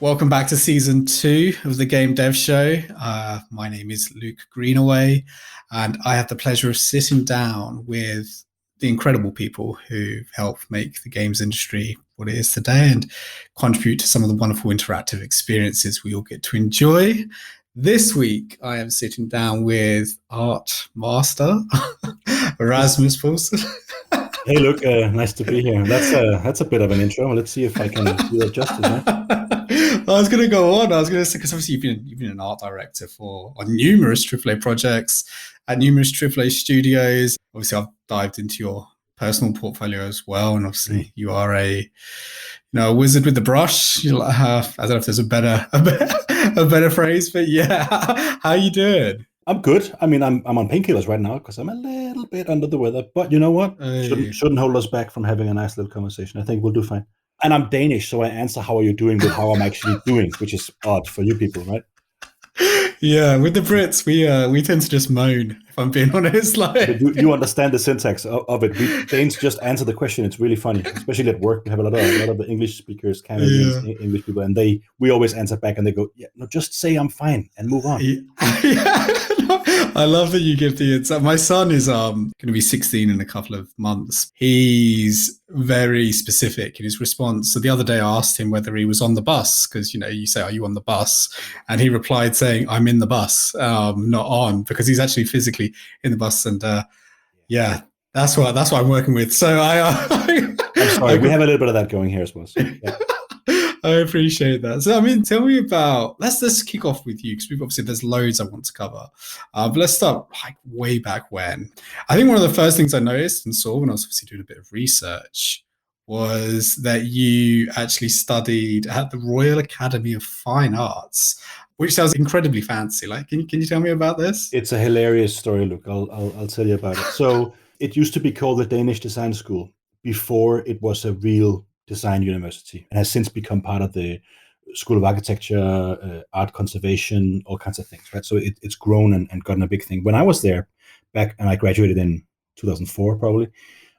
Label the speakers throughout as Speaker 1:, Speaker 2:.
Speaker 1: Welcome back to season 2 of the Game Dev Show. My name is Luke Greenaway, and I have the pleasure of sitting down with the incredible people who help make the games industry what it is today and contribute to some of the wonderful interactive experiences we all get to enjoy. This week, I am sitting down with art master Rasmus Poulsen.
Speaker 2: Hey, look, nice to be here. That's a bit of an intro. Let's see if I can do that justice.
Speaker 1: I was going to go on. I was going to say, because obviously you've been an art director on numerous AAA projects at numerous AAA studios. Obviously, I've dived into your personal portfolio as well, and obviously you are a wizard with the brush. I don't know if there's a better phrase, but yeah, how you doing?
Speaker 2: I'm good. I mean, I'm on painkillers right now because I'm a little bit under the weather. But you know what? Shouldn't hold us back from having a nice little conversation. I think we'll do fine. And I'm Danish, so I answer how are you doing with how I'm actually doing, which is odd for you people, right?
Speaker 1: Yeah, with the Brits, we tend to just moan, if I'm being honest.
Speaker 2: But you understand the syntax of it. We Danes just answer the question. It's really funny, especially at work. We have a lot of the English speakers, Canadians, English people, and we always answer back and they go, "Yeah, no, just say I'm fine and move on."
Speaker 1: Yeah. I love that you give the insight. My son is going to be 16 in a couple of months. He's very specific in his response. So the other day I asked him whether he was on the bus because, you say, "Are you on the bus?" And he replied saying, "I'm in the bus, not on," because he's actually physically in the bus. And yeah, that's what I'm working with. So
Speaker 2: I'm sorry, we have a little bit of that going here as well. So, yeah.
Speaker 1: I appreciate that. So, I mean, tell me about, let's kick off with you, because obviously there's loads I want to cover. But let's start like way back when. I think one of the first things I noticed and saw when I was obviously doing a bit of research was that you actually studied at the Royal Academy of Fine Arts, which sounds incredibly fancy. Like, can you tell me about this?
Speaker 2: It's a hilarious story, Luke. I'll tell you about it. So it used to be called the Danish Design School before it was a real design university, and has since become part of the School of Architecture, art conservation, all kinds of things, right? So it's grown and gotten a big thing. When I was there back, and I graduated in 2004 probably,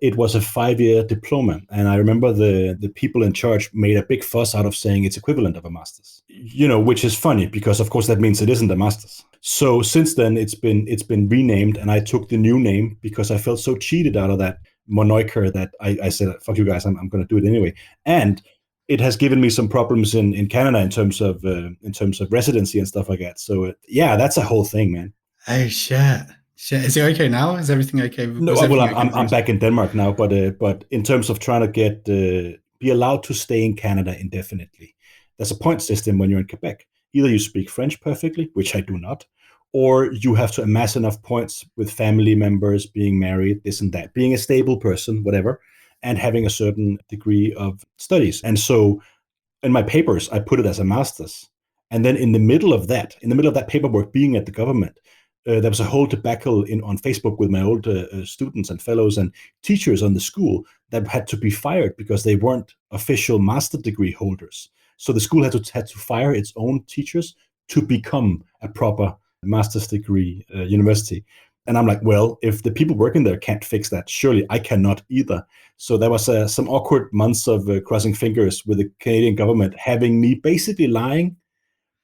Speaker 2: it was a 5-year diploma. And I remember the people in charge made a big fuss out of saying it's equivalent of a master's, which is funny because of course that means it isn't a master's. So since then it's been renamed, and I took the new name because I felt so cheated out of that moniker that I said, "Fuck you guys, I'm going to do it anyway." And it has given me some problems in Canada in terms of residency and stuff like that. So yeah, that's a whole thing, man.
Speaker 1: Oh shit! Is it okay now? Is everything okay?
Speaker 2: No, well, I'm back in Denmark now, but in terms of trying to get be allowed to stay in Canada indefinitely, there's a point system when you're in Quebec. Either you speak French perfectly, which I do not, or you have to amass enough points with family members, being married, this and that, being a stable person, whatever, and having a certain degree of studies. And so in my papers, I put it as a master's. And then in the middle of that paperwork, being at the government, there was a whole debacle on Facebook with my old students and fellows and teachers on the school that had to be fired because they weren't official master degree holders. So the school had to fire its own teachers to become a proper master's degree university. And I'm like, well, if the people working there can't fix that, surely I cannot either. So there was some awkward months of crossing fingers with the Canadian government having me basically lying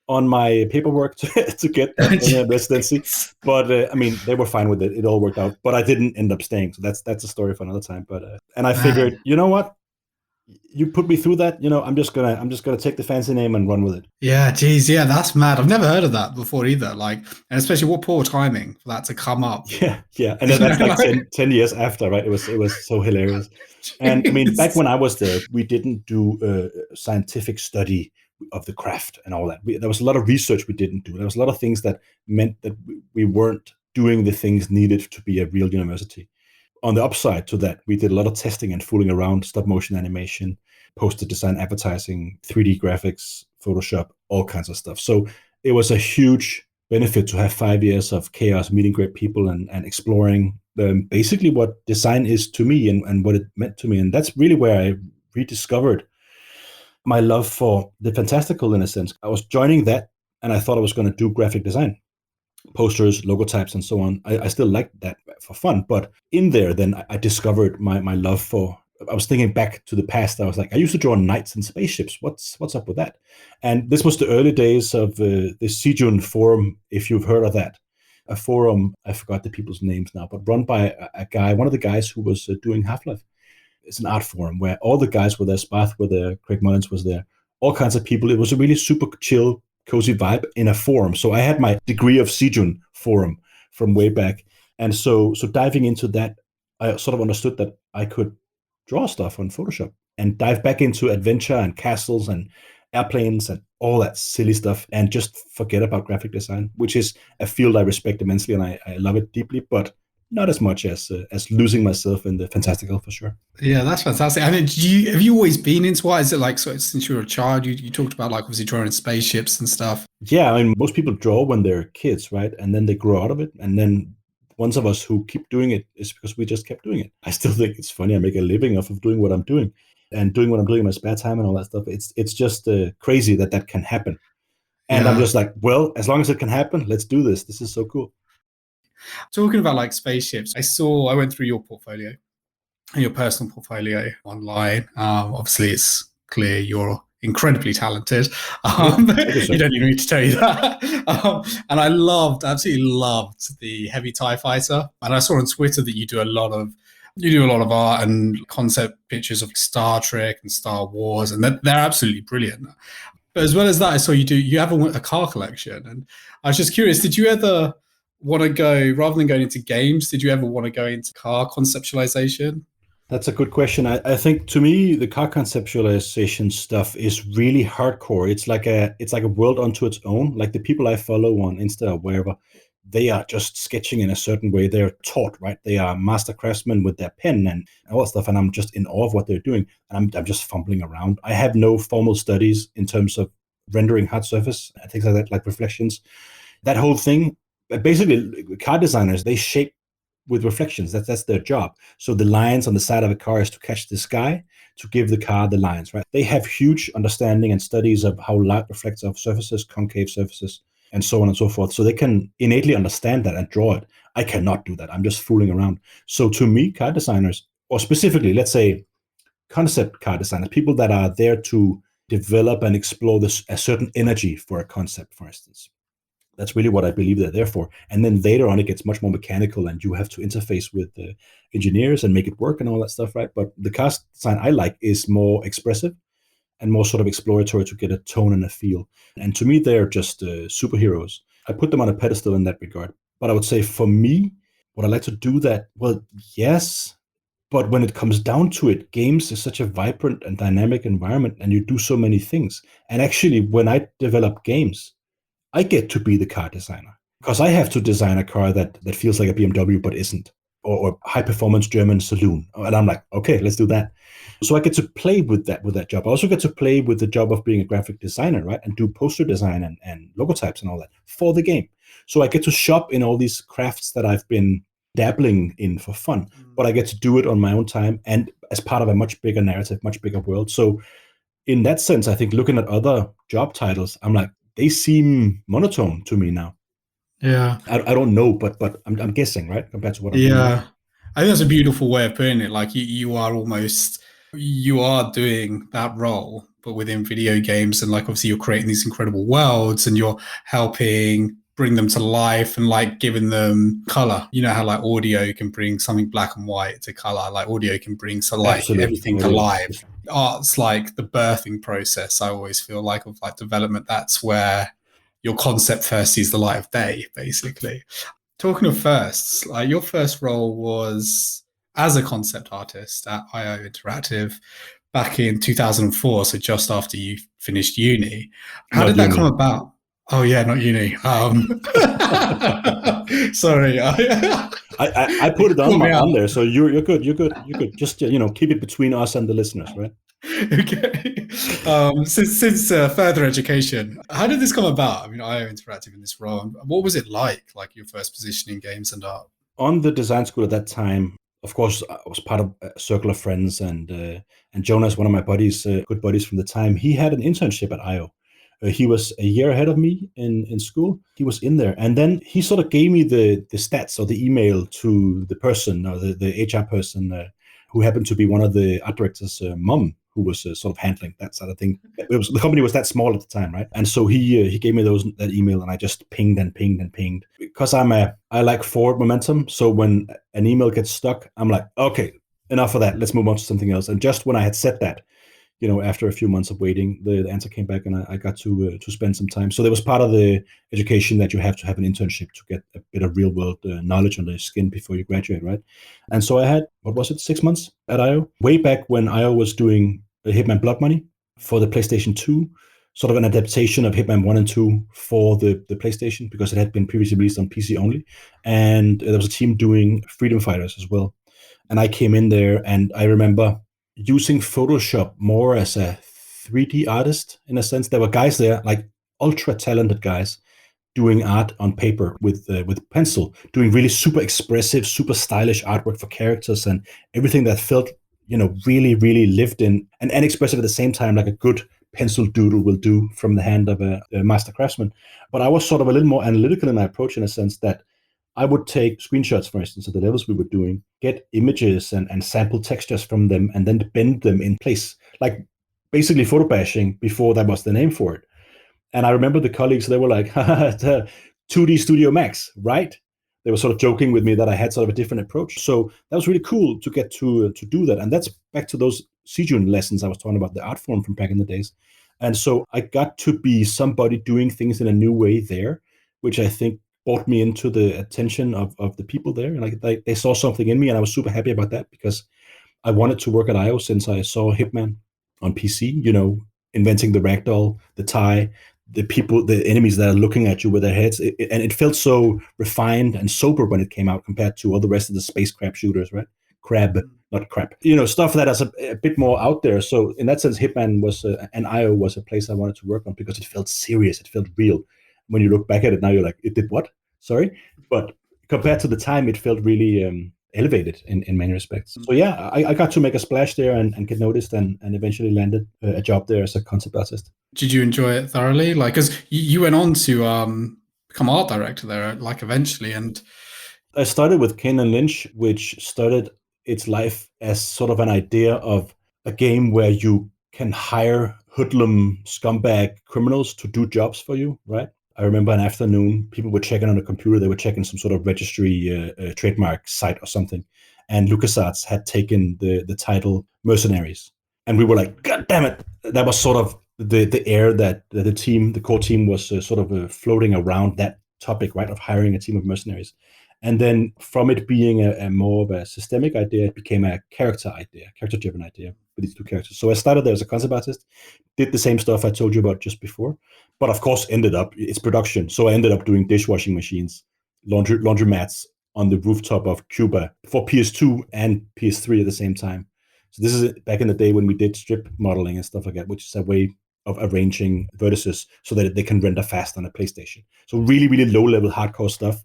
Speaker 2: on my paperwork to get that residency. But I mean, they were fine with it. It all worked out. But I didn't end up staying. So that's a story for another time. But and I figured, you know what? You put me through that, I'm just gonna take the fancy name and run with it.
Speaker 1: Yeah, geez, yeah, that's mad. I've never heard of that before either. Like, and especially what poor timing for that to come up.
Speaker 2: Yeah, and then that's like 10 years after, right? It was so hilarious. And I mean, back when I was there, we didn't do scientific study of the craft and all that. There was a lot of research we didn't do. There was a lot of things that meant that we weren't doing the things needed to be a real university. On the upside to that, we did a lot of testing and fooling around, stop motion animation, poster design, advertising, 3D graphics, Photoshop, all kinds of stuff. So it was a huge benefit to have 5 years of chaos, meeting great people and exploring basically what design is to me and what it meant to me. And that's really where I rediscovered my love for the fantastical, in a sense. I was joining that and I thought I was going to do graphic design. Posters, logo types, and so on. I still liked that for fun, but in there, then I discovered my love for I was thinking back to the past. I was like, I used to draw knights and spaceships. What's up with that? And this was the early days of the Sijun forum, if you've heard of that. A forum, I forgot the people's names now, but run by a guy, one of the guys who was doing Half-Life. It's an art forum where all the guys were there. Spath were there, Craig Mullins was there, all kinds of people. It was a really super chill, cozy vibe in a forum. So I had my degree of Sijun forum from way back. And so diving into that, I sort of understood that I could draw stuff on Photoshop and dive back into adventure and castles and airplanes and all that silly stuff and just forget about graphic design, which is a field I respect immensely and I love it deeply, but not as much as losing myself in the fantastical for sure.
Speaker 1: Yeah, that's fantastic. I mean, have you always been into what? Is it like so since you were a child? You talked about like obviously drawing spaceships and stuff.
Speaker 2: Yeah, I mean, most people draw when they're kids, right? And then they grow out of it. And then ones of us who keep doing it is because we just kept doing it. I still think it's funny. I make a living off of doing what I'm doing and doing what I'm doing in my spare time and all that stuff. It's just crazy that can happen. And I'm
Speaker 1: Yeah.
Speaker 2: just like, well, as long as it can happen, let's do this. This is so cool.
Speaker 1: Talking about like spaceships, I went through your portfolio, your personal portfolio online. Obviously, it's clear you're incredibly talented.
Speaker 2: Thank you,
Speaker 1: You
Speaker 2: sir.
Speaker 1: don't even need to tell you that. And I absolutely loved the heavy TIE fighter. And I saw on Twitter that you do a lot of art and concept pictures of Star Trek and Star Wars, and they're absolutely brilliant. But as well as that, I saw you have a car collection, and I was just curious, did you ever want to go, rather than going into games, did you ever want to go into car conceptualization?
Speaker 2: That's a good question. I think to me the car conceptualization stuff is really hardcore. It's like a world unto its own. Like the people I follow on Insta or wherever, they are just sketching in a certain way. They're taught, right? They are master craftsmen with their pen and all that stuff. And I'm just in awe of what they're doing. And I'm just fumbling around. I have no formal studies in terms of rendering hard surface and things like that, like reflections. That whole thing, basically car designers, they shape with reflections. That's their job. So the lines on the side of a car is to catch the sky, to give the car the lines, right? They have huge understanding and studies of how light reflects off surfaces, concave surfaces, and so on and so forth. So they can innately understand that and draw it. I cannot do that. I'm just fooling around. So to me, car designers, or specifically, let's say concept car designers, people that are there to develop and explore a certain energy for a concept, for instance, that's really what I believe they're there for. And then later on, it gets much more mechanical, and you have to interface with the engineers and make it work and all that stuff, right? But the cast design I like is more expressive and more sort of exploratory to get a tone and a feel. And to me, they're just superheroes. I put them on a pedestal in that regard. But I would say for me, would I like to do that? Well, yes. But when it comes down to it, games is such a vibrant and dynamic environment, and you do so many things. And actually, when I develop games, I get to be the car designer because I have to design a car that feels like a BMW but isn't, or high performance German saloon. And I'm like, okay, let's do that. So I get to play with that job. I also get to play with the job of being a graphic designer, right? And do poster design and logotypes and all that for the game. So I get to shop in all these crafts that I've been dabbling in for fun, but I get to do it on my own time and as part of a much bigger narrative, much bigger world. So in that sense, I think looking at other job titles, I'm like, they seem monotone to me now.
Speaker 1: Yeah.
Speaker 2: I don't know, but I'm guessing, right, compared to what I'm doing now.
Speaker 1: Yeah. I think that's a beautiful way of putting it. Like you are doing that role, but within video games, and like obviously you're creating these incredible worlds and you're helping bring them to life and like giving them color. You know how like audio can bring something black and white to color, like audio can bring so like
Speaker 2: Absolutely,
Speaker 1: everything
Speaker 2: audio.
Speaker 1: alive. Art's like the birthing process, I always feel like, of like development. That's where your concept first sees the light of day, basically. Talking of firsts, like your first role was as a concept artist at IO Interactive back in 2004, so just after you finished uni. How
Speaker 2: Not
Speaker 1: did that come
Speaker 2: uni.
Speaker 1: about? Oh yeah, not uni. Sorry,
Speaker 2: I put it on
Speaker 1: caught me
Speaker 2: on
Speaker 1: out.
Speaker 2: there, so you're good. You're good. You're good. Just keep it between us and the listeners, right?
Speaker 1: Okay. Since further education, how did this come about? I mean, IO Interactive in this role. What was it like your first position in games and art?
Speaker 2: On the design school at that time, of course, I was part of a circle of friends, and Jonas, one of my buddies, good buddies from the time, he had an internship at IO. He was a year ahead of me in school. He was in there, and then he sort of gave me the stats or the email to the person or the HR person who happened to be one of the art director's mom, who was sort of handling that sort of thing. The company was that small at the time, right? And so he gave me that email, and I just pinged and pinged and pinged, because I like forward momentum. So when an email gets stuck, I'm like, okay, enough of that. Let's move on to something else. And just when I had said that, after a few months of waiting, the answer came back, and I got to spend some time. So there was part of the education that you have to have an internship to get a bit of real world knowledge on the skin before you graduate, right? And so I had, 6 months at IO, way back when IO was doing Hitman Blood Money for the PlayStation 2, sort of an adaptation of Hitman 1 and 2 for the PlayStation, because it had been previously released on PC only. And there was a team doing Freedom Fighters as well. And I came in there, and I remember using Photoshop more as a 3D artist, in a sense. There were guys there, like ultra talented guys, doing art on paper with pencil, doing really super expressive, super stylish artwork for characters, and everything that felt, really, really lived in and expressive at the same time, like a good pencil doodle will do from the hand of a master craftsman. But I was sort of a little more analytical in my approach, in a sense that I would take screenshots, for instance, of the levels we were doing, get images and sample textures from them, and then bend them in place, like basically photo bashing before that was the name for it. And I remember the colleagues, they were like, 2D Studio Max, right? They were sort of joking with me that I had sort of a different approach. So that was really cool to get to do that. And that's back to those Sijun lessons I was talking about, the art form from back in the days. And so I got to be somebody doing things in a new way there, which I think brought me into the attention of the people there. And they saw something in me, and I was super happy about that, because I wanted to work at IO since I saw Hitman on PC, inventing the ragdoll, the tie, the people, the enemies that are looking at you with their heads. And it felt so refined and sober when it came out, compared to all the rest of the space crab shooters, right? Not crap. Stuff that is a bit more out there. So in that sense, Hitman was, and IO was a place I wanted to work on, because it felt serious. It felt real. When you look back at it now, you're like, it did what? Sorry? But compared to the time, it felt really elevated in many respects. So yeah, I got to make a splash there and get noticed, and eventually landed a job there as a concept artist.
Speaker 1: Did you enjoy it thoroughly? Like, because you went on to become art director there, like, eventually. And
Speaker 2: I started with Kane and Lynch, which started its life as sort of an idea of a game where you can hire hoodlum scumbag criminals to do jobs for you, right? I remember an afternoon, people were checking on a computer. They were checking some sort of registry trademark site or something. And LucasArts had taken the title Mercenaries. And we were like, God damn it. That was sort of the air that the core team was sort of floating around that topic, right, of hiring a team of mercenaries. And then from it being a more of a systemic idea, it became a character-driven idea with these two characters. So I started there as a concept artist, did the same stuff I told you about just before, but of course ended up, it's production. So I ended up doing dishwashing machines, laundromats on the rooftop of Cuba for PS2 and PS3 at the same time. So this is back in the day when we did strip modeling and stuff like that, which is a way of arranging vertices so that they can render fast on a PlayStation. So really, really low-level hardcore stuff.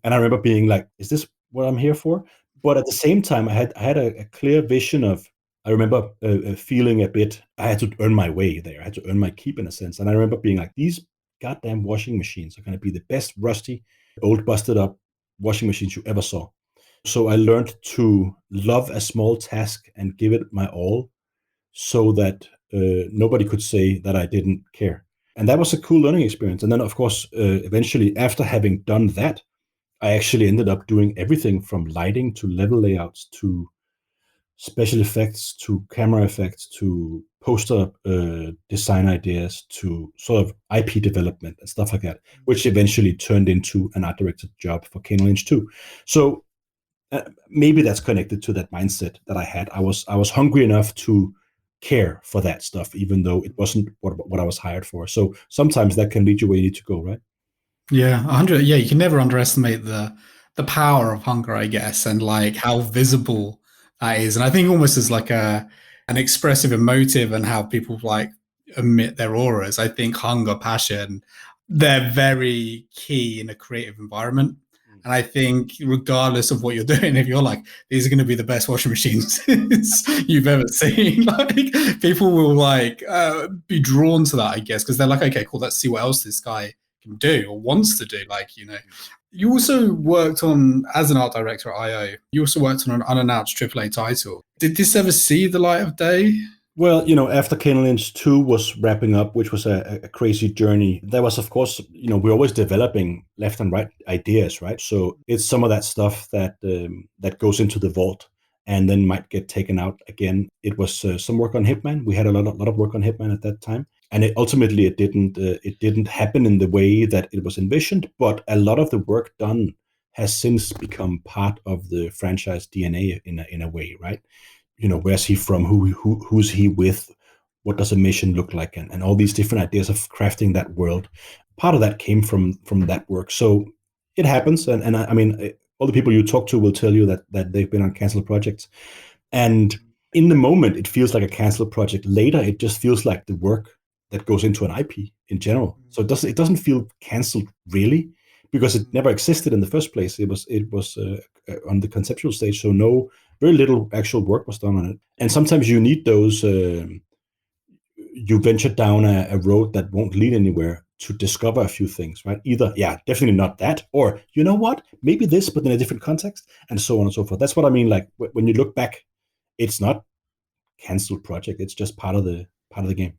Speaker 2: And I remember being like, is this what I'm here for? But at the same time, I had a clear vision of, I remember feeling a bit, I had to earn my way there. I had to earn my keep, in a sense. And I remember being like, these goddamn washing machines are going to be the best rusty, old, busted up washing machines you ever saw. So I learned to love a small task and give it my all, so that nobody could say that I didn't care. And that was a cool learning experience. And then, of course, eventually, after having done that, I actually ended up doing everything from lighting to level layouts to special effects to camera effects to poster design ideas to sort of IP development and stuff like that, which eventually turned into an art director job for Kane and Lynch too. So maybe that's connected to that mindset that I had. I was hungry enough to care for that stuff, even though it wasn't what I was hired for. So sometimes that can lead you where you need to go, right?
Speaker 1: Yeah, 100. Yeah, you can never underestimate the power of hunger, I guess, and like how visible that is. And I think almost as like an expressive emotive, and how people like emit their auras. I think hunger, passion, they're very key in a creative environment. And I think regardless of what you're doing, if you're like, these are going to be the best washing machines you've ever seen, like people will like be drawn to that, I guess, because they're like, okay, cool, let's see what else this guy can do or wants to do. Like, you also worked on, as an art director at IO, you also worked on an unannounced AAA title. Did this ever see the light of day?
Speaker 2: Well, after Kane and Lynch 2 was wrapping up, which was a crazy journey, there was, of course, we're always developing left and right ideas, right? So it's some of that stuff that goes into the vault and then might get taken out again. It was some work on Hitman. We had a lot of work on Hitman at that time, and ultimately it didn't happen in the way that it was envisioned. But a lot of the work done has since become part of the franchise DNA in a way, right? Where's he from? Who's he with? What does a mission look like? And all these different ideas of crafting that world. Part of that came from that work. So it happens. And I mean, all the people you talk to will tell you that they've been on canceled projects. And in the moment, it feels like a canceled project. Later, it just feels like the work that goes into an IP in general. So it doesn't feel canceled really, because it never existed in the first place. It was on the conceptual stage. So very little actual work was done on it. And sometimes you need those, you venture down a road that won't lead anywhere to discover a few things, right? Either, yeah, definitely not that, or you know what, maybe this, but in a different context, and so on and so forth. That's what I mean. Like when you look back, it's not canceled project. It's just part of the game.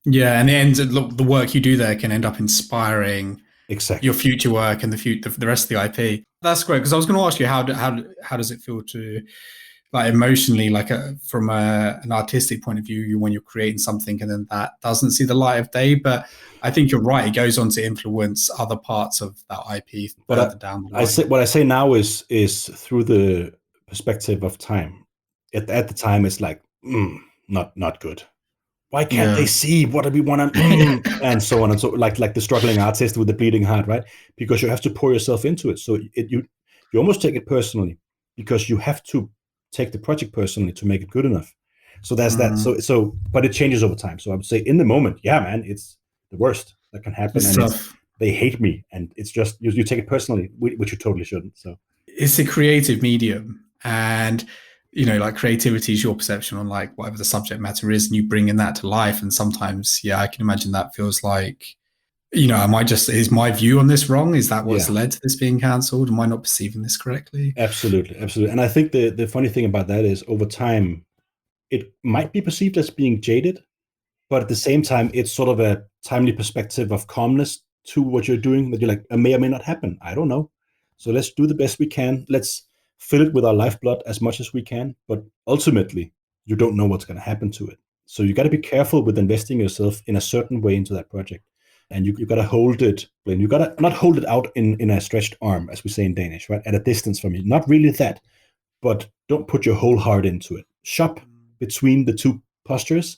Speaker 1: Yeah, and the work you do there can end up inspiring
Speaker 2: exactly
Speaker 1: your future work and the rest of the IP. That's great, because I was going to ask you how does it feel to, like, emotionally, like from an artistic point of view, when you're creating something and then that doesn't see the light of day. But I think you're right; it goes on to influence other parts of that IP further down the line.
Speaker 2: What I say now is through the perspective of time. At the time, it's like not good. Why can't they see what we want to and so on and so, like the struggling artist with the bleeding heart, right? Because you have to pour yourself into it. So you almost take it personally, because you have to take the project personally to make it good enough. So that's that. So but it changes over time. So I would say in the moment, yeah, man, it's the worst that can happen, and they hate me, and it's just you take it personally, which you totally shouldn't. So
Speaker 1: it's a creative medium, and like, creativity is your perception on, like, whatever the subject matter is, and you bring in that to life. And sometimes, yeah, I can imagine that feels like, is my view on this wrong? Is that what's led to this being cancelled? Am I not perceiving this correctly?
Speaker 2: Absolutely. And I think the funny thing about that is, over time, it might be perceived as being jaded, but at the same time, it's sort of a timely perspective of calmness to what you're doing, that you're like, it may or may not happen. I don't know. So let's do the best we can. Let's fill it with our lifeblood as much as we can. But ultimately, you don't know what's going to happen to it. So you got to be careful with investing yourself in a certain way into that project. And you got to hold it, you got to not hold it out in a stretched arm, as we say in Danish, right? At a distance from you. Not really that, but don't put your whole heart into it. Shop between the two postures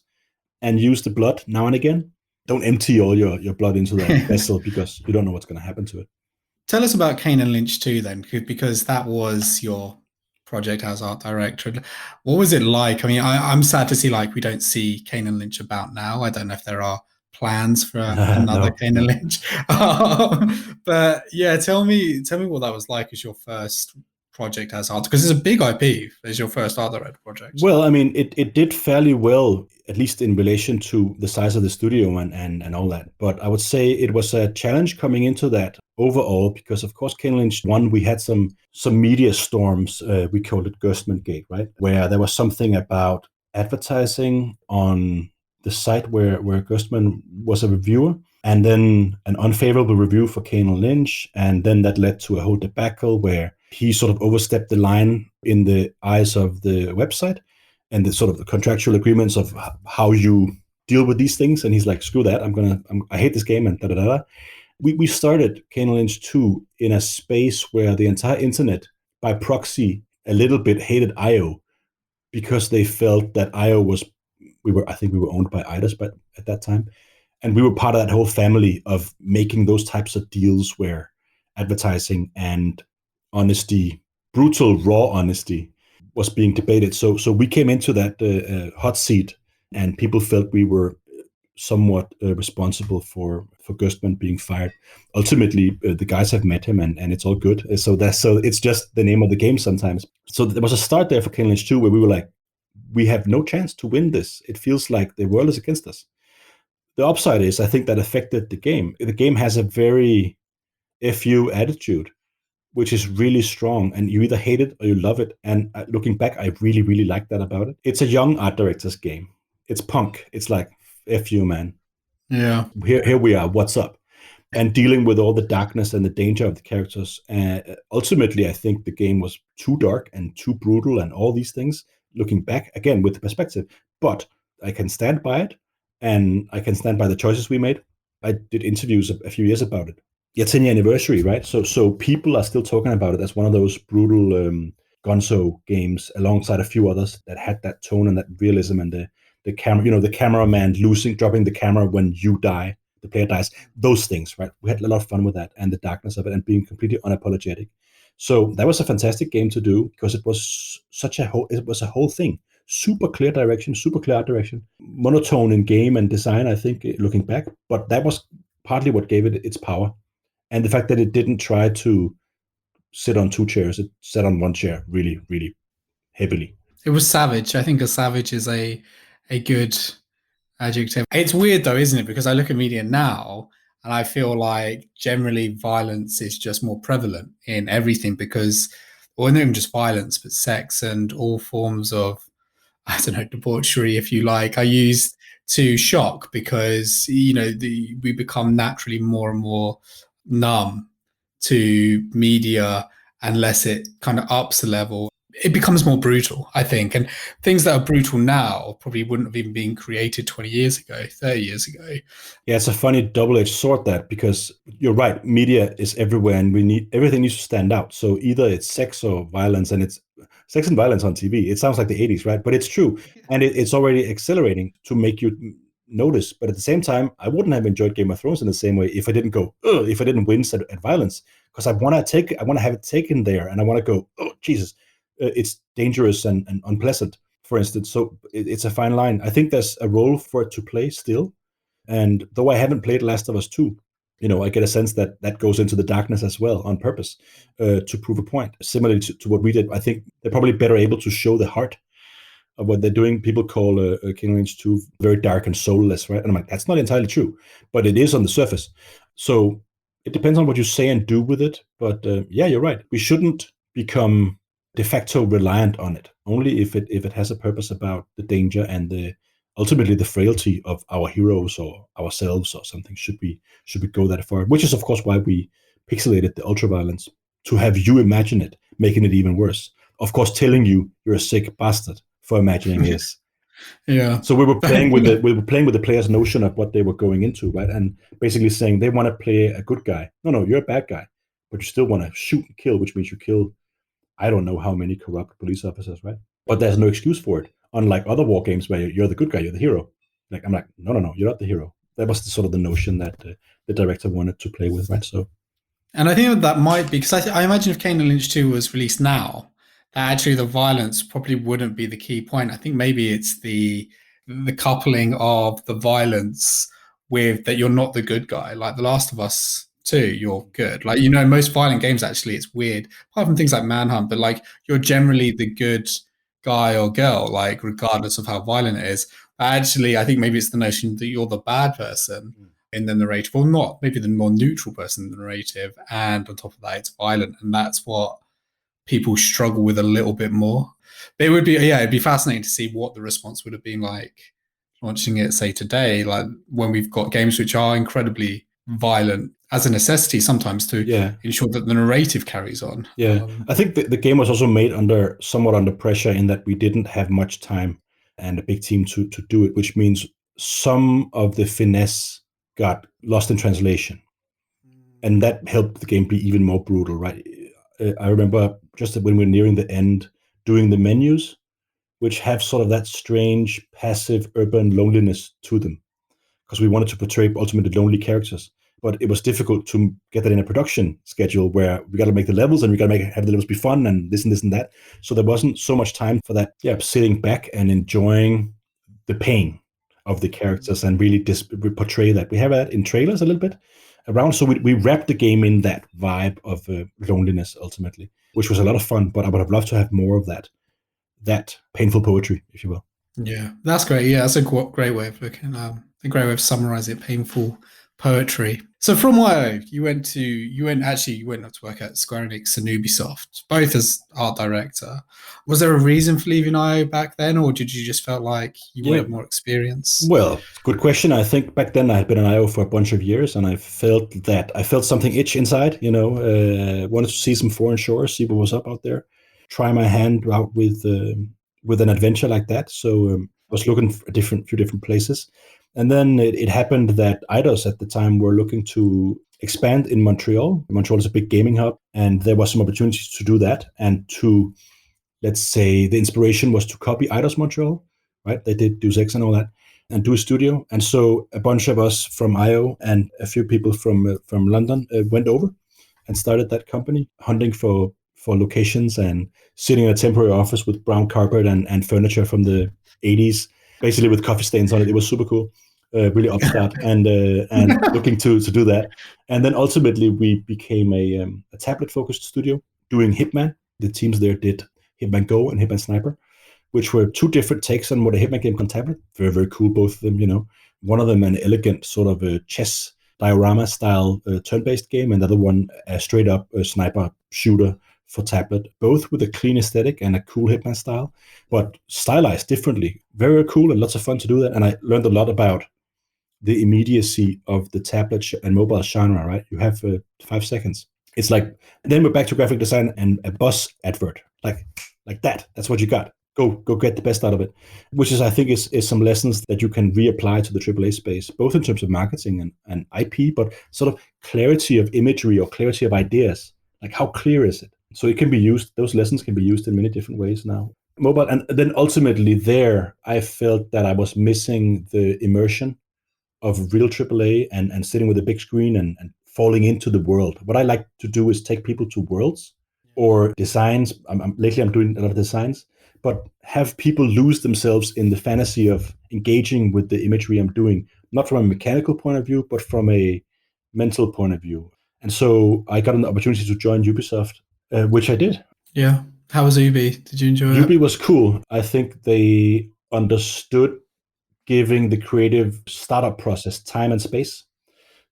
Speaker 2: and use the blood now and again. Don't empty all your blood into that vessel, because you don't know what's going to happen to it.
Speaker 1: Tell us about Kane and Lynch 2 then, because that was your project as art director. What was it like? I mean, I'm sad to see, like, we don't see Kane and Lynch about now. I don't know if there are plans for another Kane and Lynch. But yeah, tell me what that was like as your first project as art, because it's a big IP as your first art director project.
Speaker 2: Well, I mean, it did fairly well, at least in relation to the size of the studio and all that. But I would say it was a challenge coming into that overall, because of course, Kane and Lynch 1, we had some media storms. We called it Gerstmann Gate, right? Where there was something about advertising on the site where Gerstmann was a reviewer, and then an unfavorable review for Kane and Lynch. And then that led to a whole debacle where he sort of overstepped the line in the eyes of the website and the sort of the contractual agreements of how you deal with these things. And he's like, screw that. I hate this game, and da da da. We started Kane and Lynch 2 in a space where the entire internet, by proxy, a little bit hated IO, because they felt that IO was, I think we were owned by IDAS at that time. And we were part of that whole family of making those types of deals where advertising and honesty, brutal, raw honesty, was being debated. So we came into that hot seat, and people felt we were somewhat responsible for Gerstmann being fired. Ultimately, the guys have met him, and it's all good. So it's just the name of the game sometimes. So there was a start there for Kane and Lynch 2 where we were like, we have no chance to win this. It feels like the world is against us. The upside is I think that affected the game. The game has a very fu attitude, which is really strong, and you either hate it or you love it. And looking back, I really, really like that about it. It's a young art director's game. It's punk. It's like fu, man.
Speaker 1: Yeah.
Speaker 2: Here we are. What's up? And dealing with all the darkness and the danger of the characters. Ultimately, I think the game was too dark and too brutal and all these things. Looking back again with the perspective, but I can stand by it, and I can stand by the choices we made. I did interviews a few years about it. Yeah, 10-year anniversary, right? So people are still talking about it as one of those brutal gonzo games, alongside a few others that had that tone and that realism, and the camera, the cameraman dropping the camera when you die, the player dies, those things, right? We had a lot of fun with that, and the darkness of it, and being completely unapologetic. So that was a fantastic game to do, because it was a whole thing. Super clear direction, super clear art direction, monotone in game and design, I think, looking back. But that was partly what gave it its power. And the fact that it didn't try to sit on two chairs, it sat on one chair really, really heavily.
Speaker 1: It was savage. I think a savage is a good adjective. It's weird though, isn't it? Because I look at media now and I feel like generally violence is just more prevalent in everything because, or not even just violence, but sex and all forms of, I don't know, debauchery, if you like, are used to shock because, we become naturally more and more numb to media unless it kind of ups the level. It becomes more brutal, I think. And things that are brutal now probably wouldn't have even been created 20 years ago, 30 years ago.
Speaker 2: Yeah, it's a funny double-edged sword, that, because you're right, media is everywhere, and everything needs to stand out. So either it's sex or violence, and it's sex and violence on TV. It sounds like the 80s, right? But it's true. And it's already accelerating to make you notice. But at the same time, I wouldn't have enjoyed Game of Thrones in the same way if I didn't go, ugh, if I didn't wince at violence, because I want to have it taken there, and I want to go, oh Jesus, it's dangerous and unpleasant, for instance. So it's a fine line. I think there's a role for it to play still. And though I haven't played Last of Us 2, I get a sense that that goes into the darkness as well on purpose, to prove a point. Similarly to what we did, I think they're probably better able to show the heart of what they're doing. People call Kane and Lynch 2 very dark and soulless, right? And I'm like, that's not entirely true, but it is on the surface. So it depends on what you say and do with it. But yeah, you're right. We shouldn't become de facto reliant on it. Only if it has a purpose about the danger and ultimately the frailty of our heroes or ourselves or something. Should we go that far? Which is of course why we pixelated the ultraviolence, to have you imagine it, making it even worse. Of course, telling you you're a sick bastard for imagining this.
Speaker 1: Yeah.
Speaker 2: So we were playing with the player's notion of what they were going into, right? And basically saying they want to play a good guy. No, you're a bad guy, but you still want to shoot and kill, which means you kill, I don't know how many corrupt police officers, right? But there's no excuse for it. Unlike other war games where you're the good guy, you're the hero. Like, I'm like, no, you're not the hero. That was sort of the notion that the director wanted to play with, right? So,
Speaker 1: and I think that might be because I imagine if Kane and Lynch 2 was released now, that actually the violence probably wouldn't be the key point. I think maybe it's the coupling of the violence with that you're not the good guy. Like The Last of Us 2, you're good. Like, most violent games, actually, it's weird. Apart from things like Manhunt, but like you're generally the good guy or girl, like regardless of how violent it is. But actually, I think maybe it's the notion that you're the bad person in the narrative, or not, maybe the more neutral person in the narrative. And on top of that, it's violent. And that's what people struggle with a little bit more. But it'd be fascinating to see what the response would have been like launching it, say, today, like when we've got games which are incredibly violent as a necessity sometimes to ensure that the narrative carries on.
Speaker 2: Yeah, I think the game was also made somewhat under pressure, in that we didn't have much time and a big team to do it, which means some of the finesse got lost in translation, and that helped the game be even more brutal, right? I remember just when we were nearing the end, doing the menus, which have sort of that strange passive urban loneliness to them, because we wanted to portray ultimately lonely characters. But it was difficult to get that in a production schedule where we got to make the levels and we got to have the levels be fun and this and that. So there wasn't so much time for that. Yeah, sitting back and enjoying the pain of the characters and really portray that. We have that in trailers a little bit around. So we wrapped the game in that vibe of loneliness ultimately, which was a lot of fun. But I would have loved to have more of that painful poetry, if you will.
Speaker 1: Yeah, that's great. Yeah, that's a great way of looking a great way of summarizing it, painful poetry. So from YO, you went not to work at Square Enix and Ubisoft, both as art director. Was there a reason for leaving IO back then, or did you just felt like you
Speaker 2: Yeah,
Speaker 1: wanted more experience?
Speaker 2: well, good question. I think back then I had been an IO for a bunch of years, and I felt something itch inside. Wanted to see some foreign shores, see what was up out there, try my hand out with an adventure like that. So I was looking for few different places, and then it happened that IDOS at the time were looking to expand in Montreal. Montreal is a big gaming hub, and there was some opportunities to do that and to, let's say, the inspiration was to copy Eidos Montreal, right? They did Deus Ex and all that, and do a studio. And so a bunch of us from IO and a few people from London went over and started that company, hunting for locations and sitting in a temporary office with brown carpet and furniture from the 80s, basically with coffee stains on it. It was super cool, really upstart, and looking to do that. And then ultimately we became a tablet focused studio doing Hitman. The teams there did Hitman Go and Hitman Sniper, which were two different takes on what a Hitman game can tablet. Very, very cool, both of them. One of them an elegant sort of a chess diorama style turn-based game, and the other one a straight up sniper shooter for tablet, both with a clean aesthetic and a cool Hitman style, but stylized differently. Very, very cool and lots of fun to do that. And I learned a lot about the immediacy of the tablet and mobile genre, right? You have 5 seconds. It's like, then we're back to graphic design and a bus advert, like that. That's what you got. Go get the best out of it, which is, I think, is some lessons that you can reapply to the AAA space, both in terms of marketing and IP, but sort of clarity of imagery or clarity of ideas. Like, how clear is it? So it can be used, those lessons can be used in many different ways now. Mobile, and then ultimately there, I felt that I was missing the immersion of real AAA and sitting with a big screen and falling into the world. What I like to do is take people to worlds or designs. Lately, I'm doing a lot of designs, but have people lose themselves in the fantasy of engaging with the imagery I'm doing, not from a mechanical point of view, but from a mental point of view. And so I got an opportunity to join Ubisoft, which I did.
Speaker 1: Yeah. How was Ubi? Did you enjoy it?
Speaker 2: Ubi was cool. I think they understood giving the creative startup process time and space.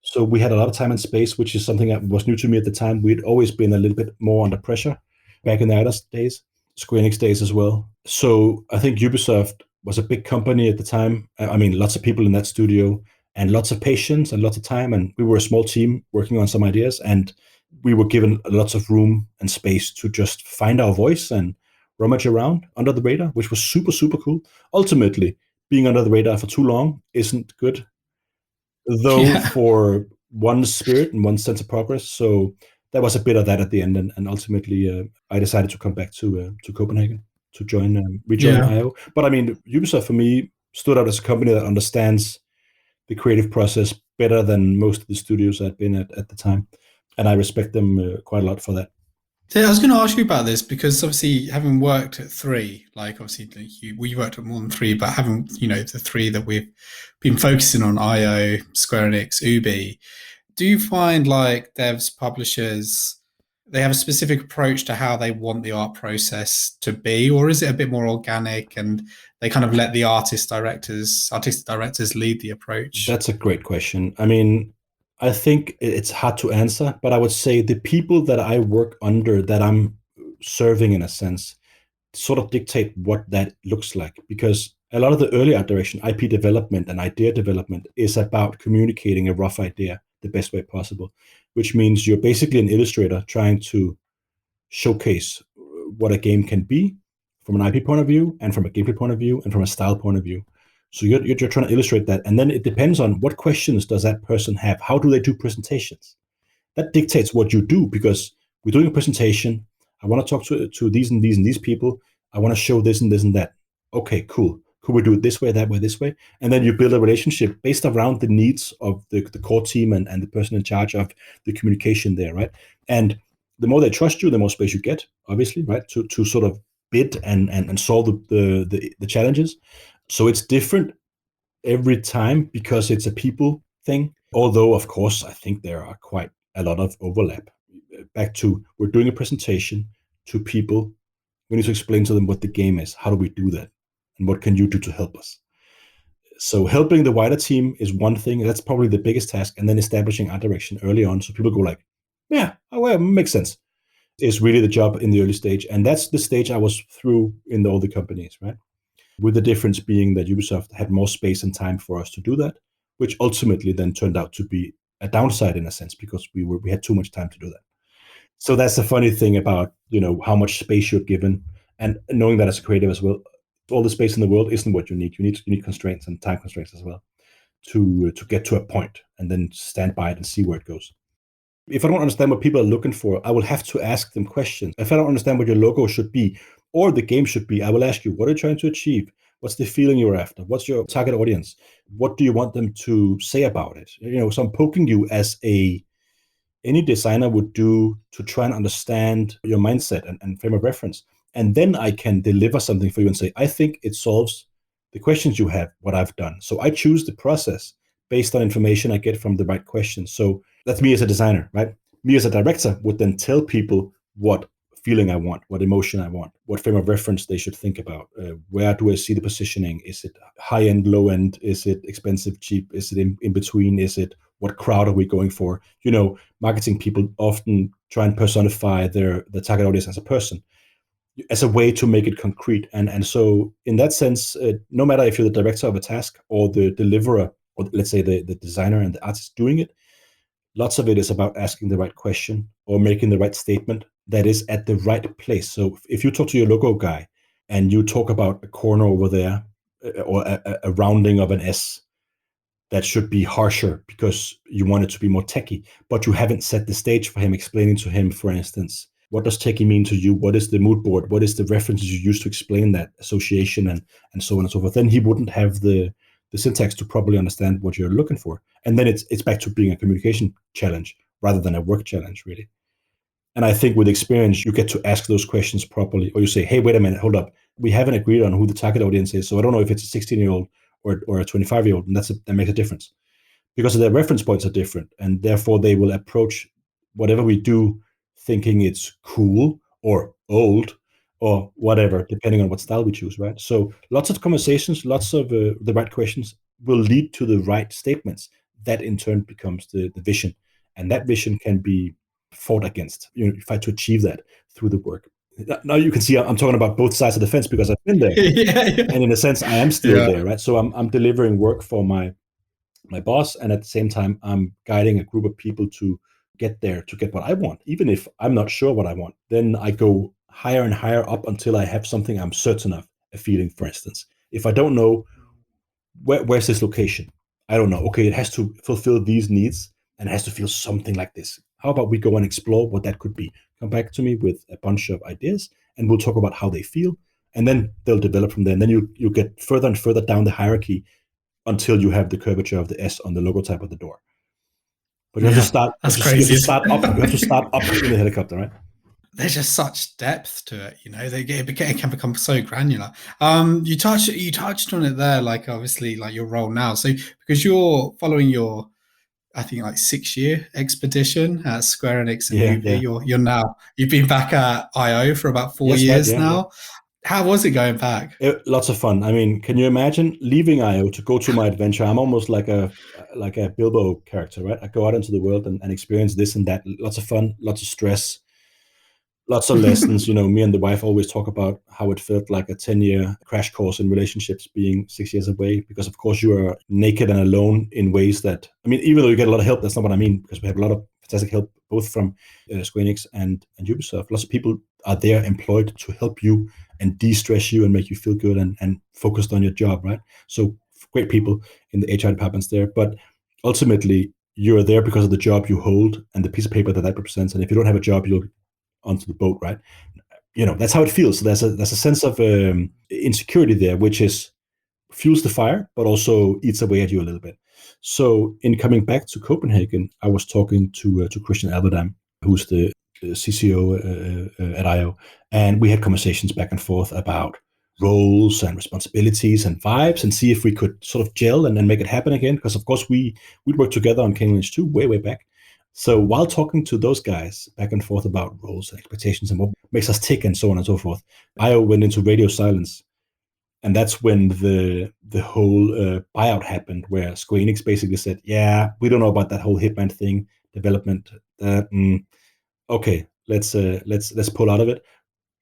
Speaker 2: So we had a lot of time and space, which is something that was new to me at the time. We'd always been a little bit more under pressure back in the Eidos days, Square Enix days as well. So I think Ubisoft was a big company at the time. I mean, lots of people in that studio and lots of patience and lots of time. And we were a small team working on some ideas, and we were given lots of room and space to just find our voice and rummage around under the radar, which was super, super cool. Ultimately, being under the radar for too long isn't good, though,
Speaker 1: Yeah.
Speaker 2: for one's spirit and one's sense of progress. So there was a bit of that at the end, and ultimately I decided to come back to Copenhagen to rejoin
Speaker 1: Yeah.
Speaker 2: IO. But I mean, Ubisoft for me stood out as a company that understands the creative process better than most of the studios I'd been at the time, and I respect them quite a lot for that.
Speaker 1: Yeah, I was going to ask you about this because obviously, having worked at three, like obviously we worked at more than three, but having the three that we've been focusing on, IO, Square Enix, Ubi, do you find like devs, publishers, they have a specific approach to how they want the art process to be, or is it a bit more organic and they kind of let the artistic directors lead the approach?
Speaker 2: That's a great question. I mean, I think it's hard to answer, but I would say the people that I work under, that I'm serving in a sense, sort of dictate what that looks like. Because a lot of the early art direction, IP development and idea development, is about communicating a rough idea the best way possible, which means you're basically an illustrator trying to showcase what a game can be from an IP point of view and from a gameplay point of view and from a style point of view. So you're trying to illustrate that. And then it depends on what questions does that person have? How do they do presentations? That dictates what you do, because we're doing a presentation. I want to talk to these and these and these people. I want to show this and this and that. Okay, cool. Could we do it this way, that way, this way? And then you build a relationship based around the needs of the core team and the person in charge of the communication there, right? And the more they trust you, the more space you get, obviously, right? To sort of bid and solve the challenges. So it's different every time because it's a people thing. Although, of course, I think there are quite a lot of overlap. Back to, we're doing a presentation to people. We need to explain to them what the game is. How do we do that? And what can you do to help us? So helping the wider team is one thing. That's probably the biggest task. And then establishing our direction early on. So people go like, yeah, well, makes sense. Is really the job in the early stage. And that's the stage I was through in all the companies, right? With the difference being that Ubisoft had more space and time for us to do that, which ultimately then turned out to be a downside in a sense, because we had too much time to do that. So that's the funny thing about, how much space you're given, and knowing that as a creative as well, all the space in the world isn't what you need. You need constraints and time constraints as well to get to a point and then stand by it and see where it goes. If I don't understand what people are looking for, I will have to ask them questions. If I don't understand what your logo should be or the game should be, I will ask you, what are you trying to achieve? What's the feeling you're after? What's your target audience? What do you want them to say about it? So I'm poking you as any designer would do to try and understand your mindset and frame of reference. And then I can deliver something for you and say, I think it solves the questions you have, what I've done. So I choose the process based on information I get from the right questions. So that's me as a designer, right? Me as a director would then tell people what feeling I want, what emotion I want, what frame of reference they should think about. Where do I see the positioning? Is it high end, low end? Is it expensive, cheap? Is it in between? Is it what crowd are we going for? Marketing people often try and personify the target audience as a person, as a way to make it concrete. And so in that sense, no matter if you're the director of a task or the deliverer, or let's say the designer and the artist doing it, lots of it is about asking the right question or making the right statement that is at the right place. So if you talk to your logo guy and you talk about a corner over there, or a rounding of an S that should be harsher because you want it to be more techie, but you haven't set the stage for him, explaining to him, for instance, what does techie mean to you? What is the mood board? What is the references you use to explain that association, and so on and so forth? Then he wouldn't have the syntax to properly understand what you're looking for. And then it's back to being a communication challenge rather than a work challenge, really. And I think with experience, you get to ask those questions properly, or you say, hey, wait a minute, hold up. We haven't agreed on who the target audience is. So I don't know if it's a 16-year-old or a 25-year-old, and that makes a difference, because their reference points are different, and therefore they will approach whatever we do thinking it's cool or old or whatever, depending on what style we choose, right? So lots of conversations, lots of the right questions will lead to the right statements. That in turn becomes the vision, and that vision can be fought against. You fight to achieve that through the work. Now you can see I'm talking about both sides of the fence because I've been there.
Speaker 1: Yeah.
Speaker 2: And in a sense, I am still there, right? So I'm delivering work for my boss, and at the same time, I'm guiding a group of people to get there, to get what I want. Even if I'm not sure what I want, then I go higher and higher up until I have something I'm certain of, a feeling, for instance. If I don't know where's this location, I don't know. Okay, it has to fulfill these needs and it has to feel something like this. How about we go and explore what that could be? Come back to me with a bunch of ideas, and we'll talk about how they feel, and then they'll develop from there. And then you get further and further down the hierarchy until you have the curvature of the S on the logo type of the door. But you have to start.
Speaker 1: That's
Speaker 2: You
Speaker 1: crazy.
Speaker 2: have to start up. You have to start up in the helicopter, right?
Speaker 1: There's just such depth to it, it can become so granular. You touched on it there, like obviously like your role now. So because you're following your, I think like 6-year expedition at Square Enix and you've been back at IO for about 4 years now. Yeah. How was it going back?
Speaker 2: Lots of fun. I mean, can you imagine leaving IO to go to my adventure? I'm almost like a Bilbo character, right? I go out into the world and experience this and that. Lots of fun, lots of stress, lots of lessons. Me and the wife always talk about how it felt like a 10-year crash course in relationships being 6 years away, because of course you are naked and alone in ways that, I mean, even though you get a lot of help, that's not what I mean, because we have a lot of fantastic help, both from Square Enix and Ubisoft. Lots of people are there employed to help you and de-stress you and make you feel good and focused on your job, right? So great people in the HR departments there, but ultimately you're there because of the job you hold and the piece of paper that represents. And if you don't have a job, you'll onto the boat, right? That's how it feels. So there's a sense of insecurity there, which is fuels the fire, but also eats away at you a little bit. So in coming back to Copenhagen, I was talking to Christian Alberdam, who's the CCO at IO, and we had conversations back and forth about roles and responsibilities and vibes, and see if we could sort of gel and make it happen again. Because of course we'd worked together on Kane and Lynch 2 way back. So while talking to those guys back and forth about roles and expectations and what makes us tick and so on and so forth, IO went into radio silence And that's when the whole buyout happened, where Square Enix basically said, "Yeah, we don't know about that whole Hitman thing, development. Okay, let's pull out of it."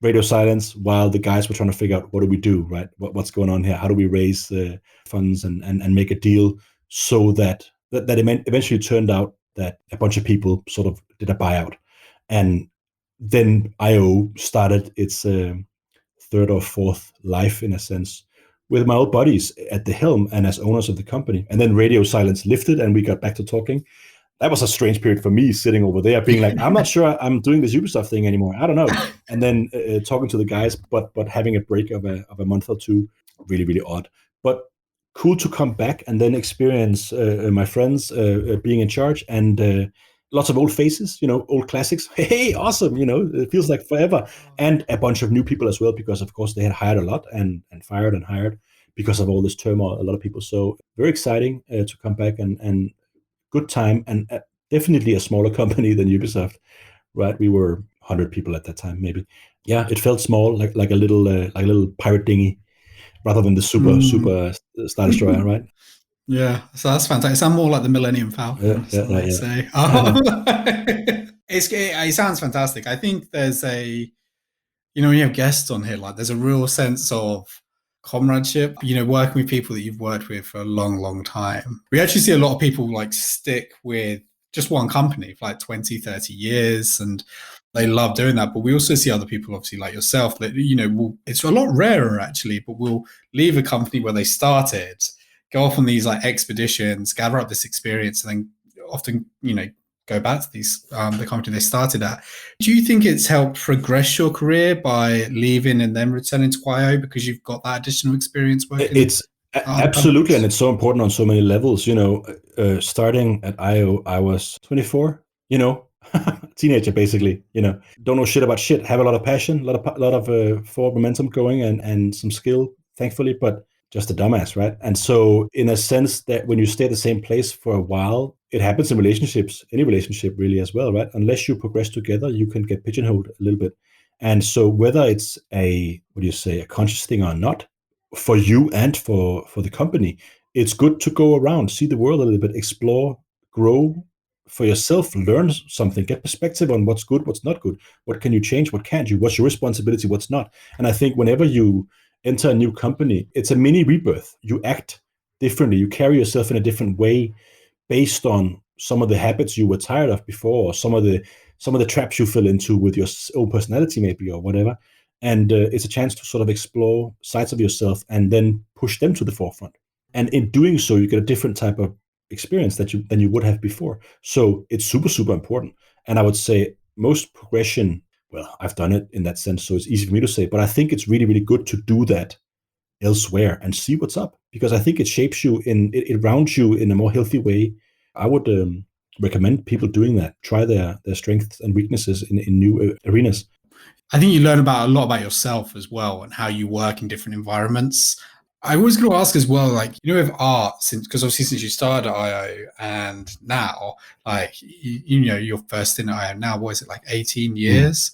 Speaker 2: Radio silence while the guys were trying to figure out what do we do, right? What's going on here? How do we raise funds and make a deal so that eventually turned out that a bunch of people sort of did a buyout, and then IO started its third or fourth life in a sense with my old buddies at the helm and as owners of the company. And then radio silence lifted and we got back to talking. That was a strange period for me sitting over there being like, I'm not sure I'm doing this Ubisoft thing anymore. I don't know. And then talking to the guys, but having a break of a month or two, really, really odd. But cool to come back and then experience my friends being in charge and lots of old faces, old classics. Hey, awesome. It feels like forever. And a bunch of new people as well, because of course they had hired a lot and fired and hired because of all this turmoil, a lot of people. So very exciting to come back and good time, and definitely a smaller company than Ubisoft, right? We were 100 people at that time, maybe. Yeah, it felt small, like a little pirate dinghy, rather than the super Star Destroyer, right?
Speaker 1: Yeah, so that's fantastic. It sounds more like the Millennium Falcon,
Speaker 2: Yeah,
Speaker 1: so they say. It sounds fantastic. I think there's when you have guests on here, like there's a real sense of comradeship, working with people that you've worked with for a long, long time. We actually see a lot of people like stick with just one company for like 20, 30 years and they love doing that. But we also see other people, obviously like yourself, that, it's a lot rarer actually, but will leave a company where they started, go off on these like expeditions, gather up this experience, and then often, go back to the company they started at. Do you think it's helped progress your career by leaving and then returning to IO because you've got that additional experience working?
Speaker 2: It's absolutely, and it's so important on so many levels. Starting at IO, I was 24. Teenager basically. Don't know shit about shit. Have a lot of passion, a lot of forward momentum going, and some skill, thankfully, but just a dumbass, right? And so, in a sense, that when you stay at the same place for a while, it happens in relationships, any relationship really as well, right? Unless you progress together, you can get pigeonholed a little bit. And so, whether it's a conscious thing or not, for you and for the company, it's good to go around, see the world a little bit, explore, grow for yourself, learn something, get perspective on what's good, what's not good, what can you change, what can't you, what's your responsibility, what's not. And I think whenever you enter a new company, it's a mini rebirth. You act differently, you carry yourself in a different way based on some of the habits you were tired of before, or some of the traps you fell into with your own personality maybe, or whatever. And it's a chance to sort of explore sides of yourself and then push them to the forefront. And in doing so, you get a different type of experience than you would have before. So it's super, super important. And I would say most progression, well, I've done it in that sense, so it's easy for me to say, but I think it's really, really good to do that elsewhere and see what's up, because I think it shapes you it rounds you in a more healthy way. I would recommend people doing that. Try their strengths and weaknesses in new arenas.
Speaker 1: I think you learn a lot about yourself as well and how you work in different environments. I was going to ask as well, like, with art, because obviously since you started at IO and now, like, you're first in IO now, what is it, like 18 years?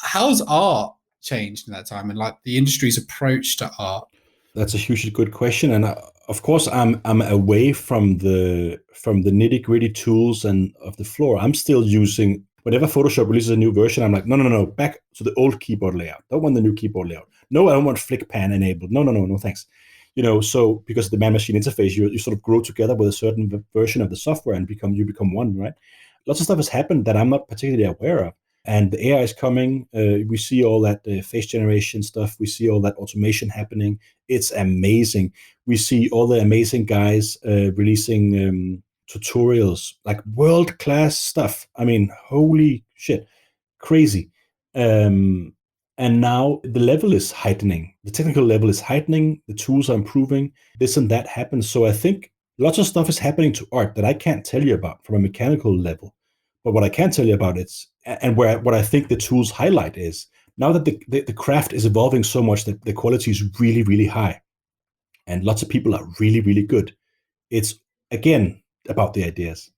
Speaker 1: How's art changed in that time, and like the industry's approach to art?
Speaker 2: That's a hugely good question, and of course, I'm away from the nitty gritty tools and of the floor. I'm still using, whenever Photoshop releases a new version, I'm like, no, back to the old keyboard layout. Don't want the new keyboard layout. No, I don't want flick pan enabled. No, thanks. So because of the man-machine interface, you sort of grow together with a certain version of the software and you become one, right? Lots of stuff has happened that I'm not particularly aware of. And the AI is coming. We see all that face generation stuff. We see all that automation happening. It's amazing. We see all the amazing guys releasing tutorials, like world-class stuff. I mean, holy shit, crazy. And now the level is heightening. The technical level is heightening. The tools are improving. This and that happens. So I think lots of stuff is happening to art that I can't tell you about from a mechanical level. But what I can tell you about what I think the tools highlight is, now that the craft is evolving so much that the quality is really, really high, and lots of people are really, really good. It's again about the ideas.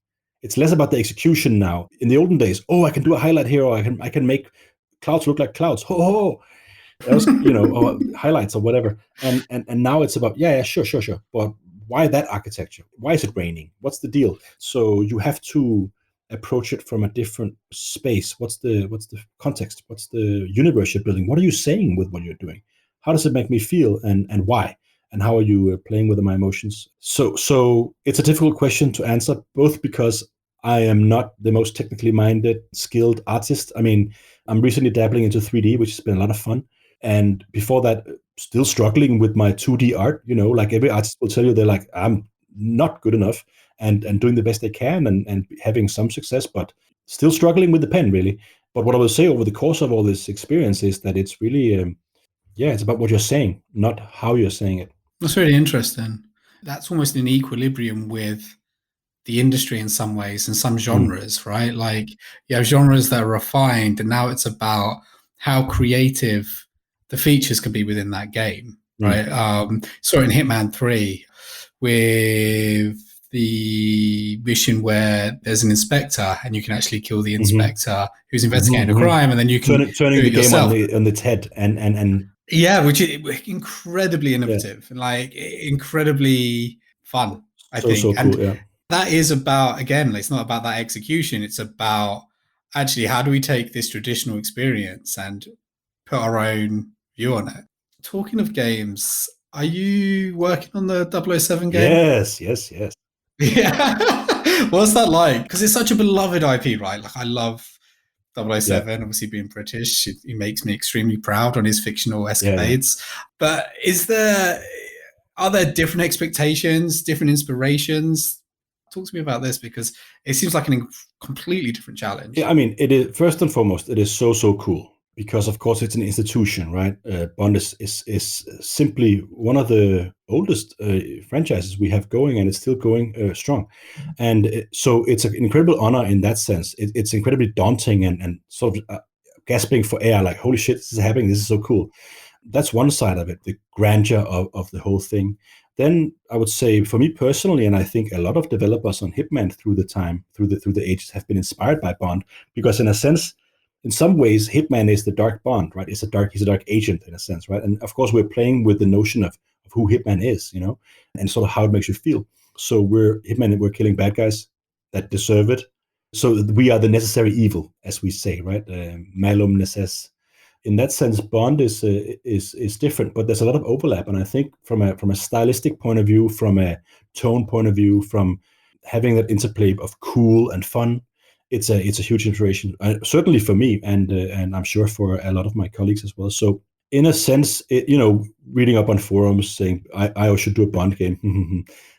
Speaker 2: It's less about the execution now. In the olden days, I can do a highlight here, or I can make clouds look like clouds. Ho ho! That was, or highlights or whatever. And now it's about, yeah, sure. But why that architecture? Why is it raining? What's the deal? So you have to approach it from a different space. What's the context? What's the universe you're building? What are you saying with what you're doing? How does it make me feel, and why? And how are you playing with my emotions? So it's a difficult question to answer, both because I am not the most technically minded, skilled artist. I mean, I'm recently dabbling into 3D, which has been a lot of fun. And before that, still struggling with my 2D art. Like every artist will tell you, they're like, I'm not good enough, and doing the best they can, and having some success, but still struggling with the pen, really. But what I will say over the course of all this experience is that it's really, it's about what you're saying, not how you're saying it.
Speaker 1: That's really interesting. That's almost in equilibrium with the industry in some ways and some
Speaker 2: Mm.
Speaker 1: genres, right? Like you have genres that are refined, and now it's about how creative the features can be within that game,
Speaker 2: Mm.
Speaker 1: right? So in Hitman 3 with the mission where there's an inspector and you can actually kill the
Speaker 2: Mm-hmm.
Speaker 1: inspector who's
Speaker 2: Mm-hmm.
Speaker 1: investigating a
Speaker 2: Mm-hmm.
Speaker 1: crime, and then you can
Speaker 2: Turning
Speaker 1: do
Speaker 2: the
Speaker 1: it
Speaker 2: game
Speaker 1: yourself.
Speaker 2: on its head, and
Speaker 1: Yeah, which is incredibly
Speaker 2: yeah,
Speaker 1: innovative and like incredibly fun, I
Speaker 2: so
Speaker 1: think.
Speaker 2: cool.
Speaker 1: And
Speaker 2: Yeah,
Speaker 1: that is about, again, it's not about that execution. It's about actually how do we take this traditional experience and put our own view on it. Talking of games, are you working on the 007 game?
Speaker 2: yes.
Speaker 1: Yeah. What's that like? Because it's such a beloved IP, right? Like I love
Speaker 2: Yeah,
Speaker 1: 007, obviously being British, he makes me extremely proud on his fictional
Speaker 2: yeah.
Speaker 1: escapades. But are there different expectations, different inspirations? Talk to me about this because it seems like a completely different
Speaker 2: Yeah,
Speaker 1: challenge.
Speaker 2: I mean, it is, first and foremost, it is so cool because, of course, it's an institution, right? Bond is simply one of the oldest franchises we have going, and it's still going strong. And so it's an incredible honor in that sense. It's incredibly daunting, and sort of gasping for air, like, holy shit, this is happening. This is so cool. That's one side of it, the grandeur of the whole thing. Then I would say, for me personally, and I think a lot of developers on Hitman through the ages have been inspired by Bond, because in a sense, in some ways, Hitman is the dark Bond, right? He's a dark agent in a sense, right? And of course, we're playing with the notion of who Hitman is, and sort of how it makes you feel. So we're Hitman, we're killing bad guys that deserve it. So we are the necessary evil, as we say, right? Malum necess. In that sense, Bond is different, but there's a lot of overlap. And I think from a stylistic point of view, from a tone point of view, from having that interplay of cool and fun, it's a huge inspiration, certainly for me, and I'm sure for a lot of my colleagues as well. So in a sense, reading up on forums saying I should do a Bond game,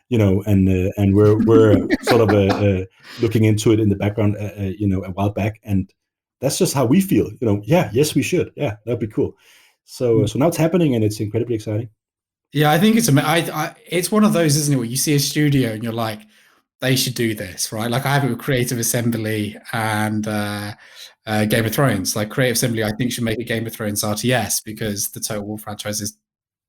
Speaker 2: and we're sort of looking into it in the background, a while back, and that's just how we feel. Yeah, yes, we should. Yeah, that'd be cool. So now it's happening, and it's incredibly exciting.
Speaker 1: Yeah, I think it's one of those, isn't it, where you see a studio and you're like, they should do this, right? Like I have it with Creative Assembly and Game of Thrones. Like Creative Assembly, I think should make a Game of Thrones RTS because the Total War franchise is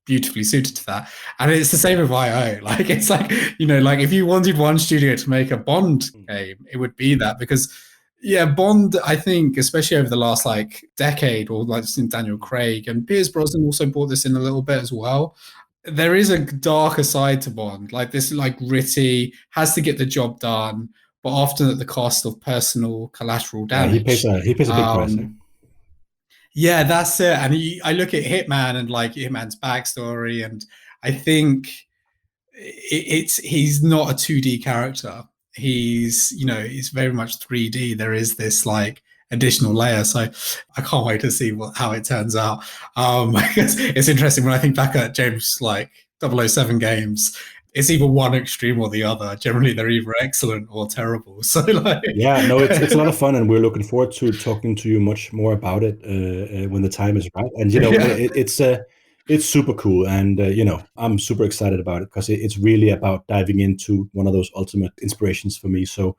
Speaker 1: beautifully suited to that. And it's the same with IO. Like it's like, like if you wanted one studio to make a Bond game, it would be that because yeah, Bond, I think, especially over the last like decade or like since Daniel Craig and Pierce Brosnan also brought this in a little bit as well. There is a darker side to Bond, like this, like gritty, has to get the job done, but often at the cost of personal collateral
Speaker 2: Yeah, he pays
Speaker 1: damage.
Speaker 2: a big price. Eh?
Speaker 1: Yeah, that's it. And I look at Hitman and like Hitman's backstory, and I think he's not a 2D character. He's very much 3D. There is this like additional layer. So I can't wait to see how it turns out. It's interesting when I think back at James like 007 games. It's either one extreme or the other. Generally, they're either excellent or terrible. So like,
Speaker 2: Yeah, no, it's a lot of fun, and we're looking forward to talking to you much more about it when the time is right. And
Speaker 1: yeah.
Speaker 2: it's super cool, and I'm super excited about it because it's really about diving into one of those ultimate inspirations for me. So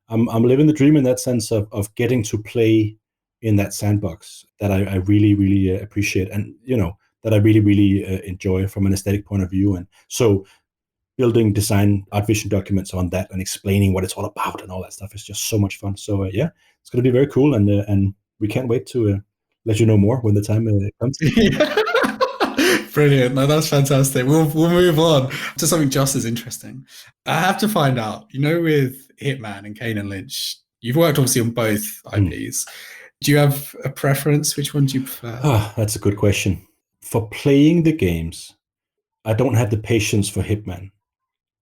Speaker 2: I'm living the dream in that sense of getting to play in that sandbox that I really really appreciate, and that I really really enjoy from an aesthetic point of view. And so building design art vision documents on that and explaining what it's all about and all that stuff is just so much fun. So yeah, it's going to be very cool, and we can't wait to let you know more when the time comes.
Speaker 1: Brilliant. No, that's fantastic. We'll move on to something just as interesting. I have to find out, with Hitman and Kane and Lynch, you've worked obviously on both IPs. Do you have a preference? Which one do you prefer?
Speaker 2: That's a good question. For playing the games, I don't have the patience for Hitman.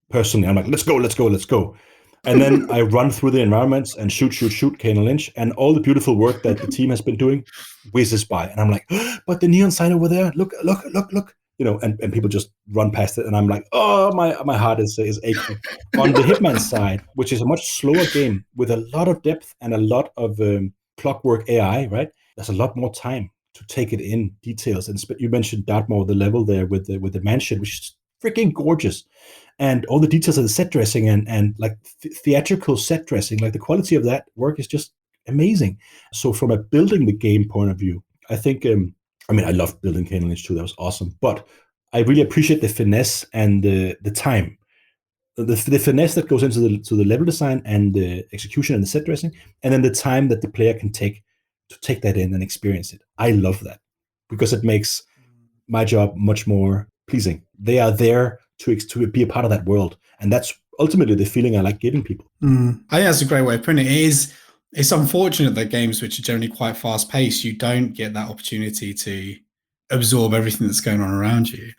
Speaker 2: Personally, I'm like, let's go, let's go, let's go. And then I run through the environments and shoot, Kane and Lynch, and all the beautiful work that the team has been doing whizzes by. And I'm like, oh, but the neon sign over there, look. And people just run past it. And I'm like, oh, my heart is aching. On the Hitman side, which is a much slower game with a lot of depth and a lot of clockwork AI, right? There's a lot more time to take it in details. And you mentioned Dartmoor, the level there with the mansion, which is freaking gorgeous. And all the details of the set dressing and like theatrical set dressing, like the quality of that work is just amazing. So from a building the game point of view, I think, I loved building Kane and Lynch too. That was awesome. But I really appreciate the finesse and the time. The finesse that goes into the level design and the execution and the set dressing, and then the time that the player can take to take that in and experience it. I love that because it makes my job much more pleasing. They are there to be a part of that world, and that's ultimately the feeling I like giving people.
Speaker 1: I think that's a great way of putting it. It's unfortunate that games which are generally quite fast paced, you don't get that opportunity to absorb everything that's going on around you.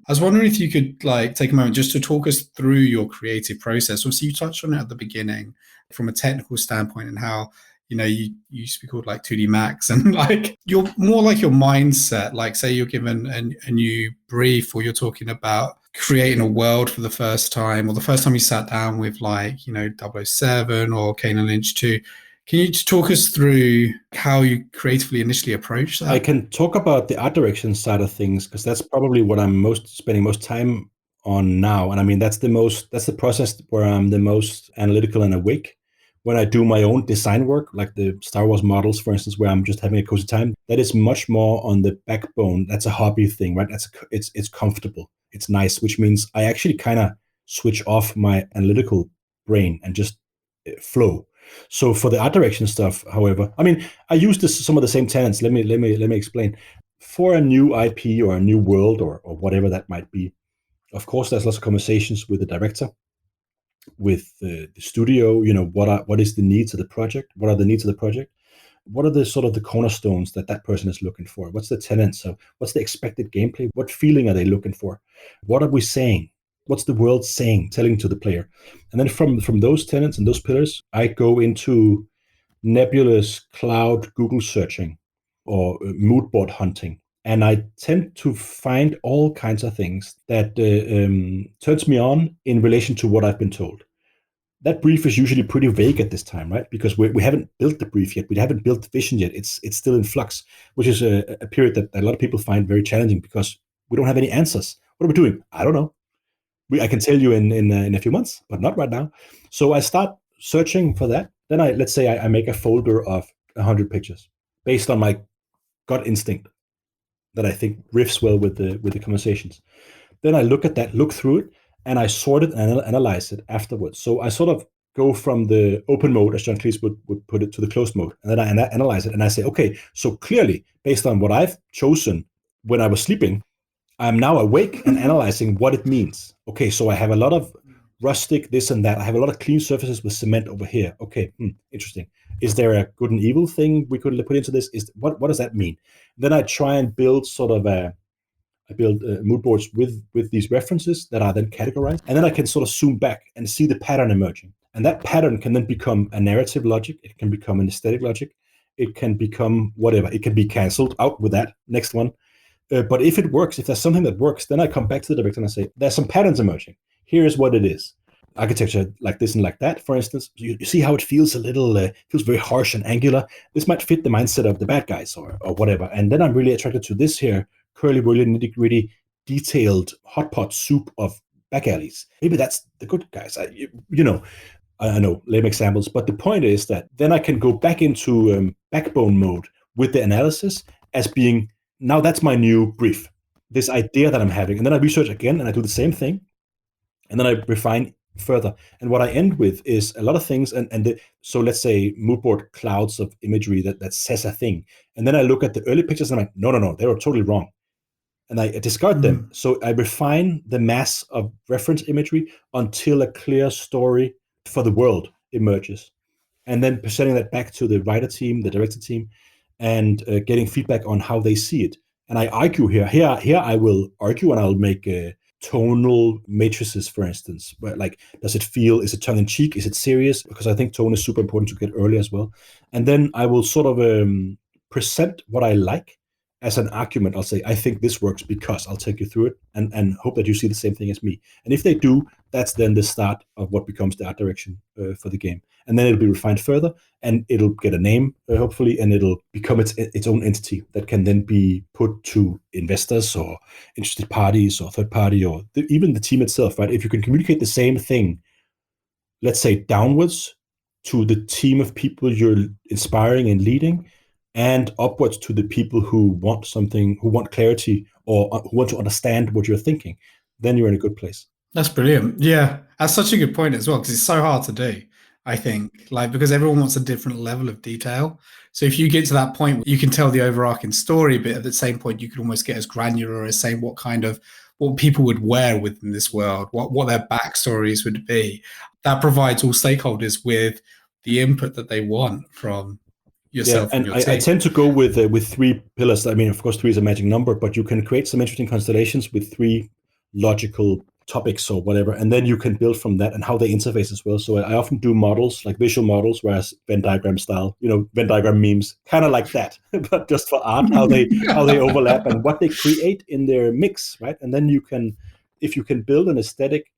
Speaker 1: I was wondering if you could take a moment just to talk us through your creative process. Obviously, you touched on it at the beginning from a technical standpoint and how you used to be called 2D Max, and you're more like your mindset. Say you're given a new brief, or you're talking about creating a world for the first time, or the first time you sat down with 007 or Kane and Lynch 2. Can you talk us through how you creatively initially approached that?
Speaker 2: I can talk about the art direction side of things because that's probably what I'm spending most time on now. And that's the process where I'm the most analytical and awake. When I do my own design work, like the Star Wars models, for instance, where I'm just having a cozy time, that is much more on the backbone. That's a hobby thing, right? It's comfortable. It's nice, which means I actually kind of switch off my analytical brain and just flow. So for the art direction stuff, however, I use some of the same tenets. Let me explain. For a new IP or a new world or whatever that might be, of course, there's lots of conversations with the director, with the studio. What is the needs of the project? What are the needs of the project? What are the sort of the cornerstones that person is looking for? What's the tenets? So what's the expected gameplay? What feeling are they looking for? What are we saying? What's the world telling to the player? And then from those tenets and those pillars, I go into nebulous cloud Google searching or mood board hunting. And I tend to find all kinds of things that turns me on in relation to what I've been told. That brief is usually pretty vague at this time, right? Because we haven't built the brief yet. We haven't built the vision yet. It's still in flux, which is a period that a lot of people find very challenging because we don't have any answers. What are we doing? I don't know. I can tell you in a few months, but not right now. So I start searching for that. Then let's say I make a folder of 100 pictures based on my gut instinct that I think riffs well with the conversations. Then I look at that, look through it, and I sort it and analyze it afterwards. So I sort of go from the open mode, as John Cleese would put it, to the closed mode. And then I analyze it and I say, okay, so clearly, based on what I've chosen when I was sleeping, I'm now awake and analyzing what it means. Okay, so I have a lot of rustic this and that. I have a lot of clean surfaces with cement over here. Okay, interesting. Is there a good and evil thing we could put into this? What does that mean? Then I try and build sort of I build mood boards with these references that are then categorized, and then I can sort of zoom back and see the pattern emerging. And that pattern can then become a narrative logic. It can become an aesthetic logic. It can become whatever. It can be canceled out with that next one. But if it works, if there's something that works, then I come back to the director and I say, there's some patterns emerging. Here's what it is. Architecture like this and like that, for instance. You see how it feels a little, feels very harsh and angular. This might fit the mindset of the bad guys or whatever. And then I'm really attracted to this here, curly, really nitty-gritty, detailed hot pot soup of back alleys. Maybe that's the good guys. I know, lame examples. But the point is that then I can go back into backbone mode with the analysis as being, now that's my new brief, this idea that I'm having. And then I research again and I do the same thing. And then I refine further. And what I end with is a lot of things, so let's say mood board clouds of imagery that says a thing, and then I look at the early pictures and I'm like, no, they were totally wrong, and I discard them. So I refine the mass of reference imagery until a clear story for the world emerges, and then presenting that back to the writer team, the director team, and getting feedback on how they see it. And I argue here I will argue, and I'll make tonal matrices, for instance, where, like, does it feel, is it tongue in cheek, is it serious? Because I think tone is super important to get early as well. And then I will sort of present what I like as an argument. I'll say, I think this works because, I'll take you through it, and hope that you see the same thing as me. And if they do, that's then the start of what becomes the art direction for the game. And then it'll be refined further, and it'll get a name, hopefully, and it'll become its own entity that can then be put to investors or interested parties or third party, or even the team itself, right? If you can communicate the same thing, let's say downwards to the team of people you're inspiring and leading, and upwards to the people who want something, who want clarity, or who want to understand what you're thinking, then you're in a good place.
Speaker 1: That's brilliant. Yeah, that's such a good point as well, because it's so hard to do, I think, like, because everyone wants a different level of detail. So if you get to that point, you can tell the overarching story, but at the same point, you can almost get as granular as saying what people would wear within this world, what their backstories would be. That provides all stakeholders with the input that they want from
Speaker 2: Yeah,
Speaker 1: yourself and
Speaker 2: and
Speaker 1: your
Speaker 2: I
Speaker 1: team.
Speaker 2: tend to go with three pillars. I mean, of course, three is a magic number, but you can create some interesting constellations with three logical topics or whatever, and then you can build from that and how they interface as well. So I often do models, like visual models, whereas Venn diagram style, Venn diagram memes, kind of like that, but just for art, how they overlap and what they create in their mix, right? And then if you can build an aesthetic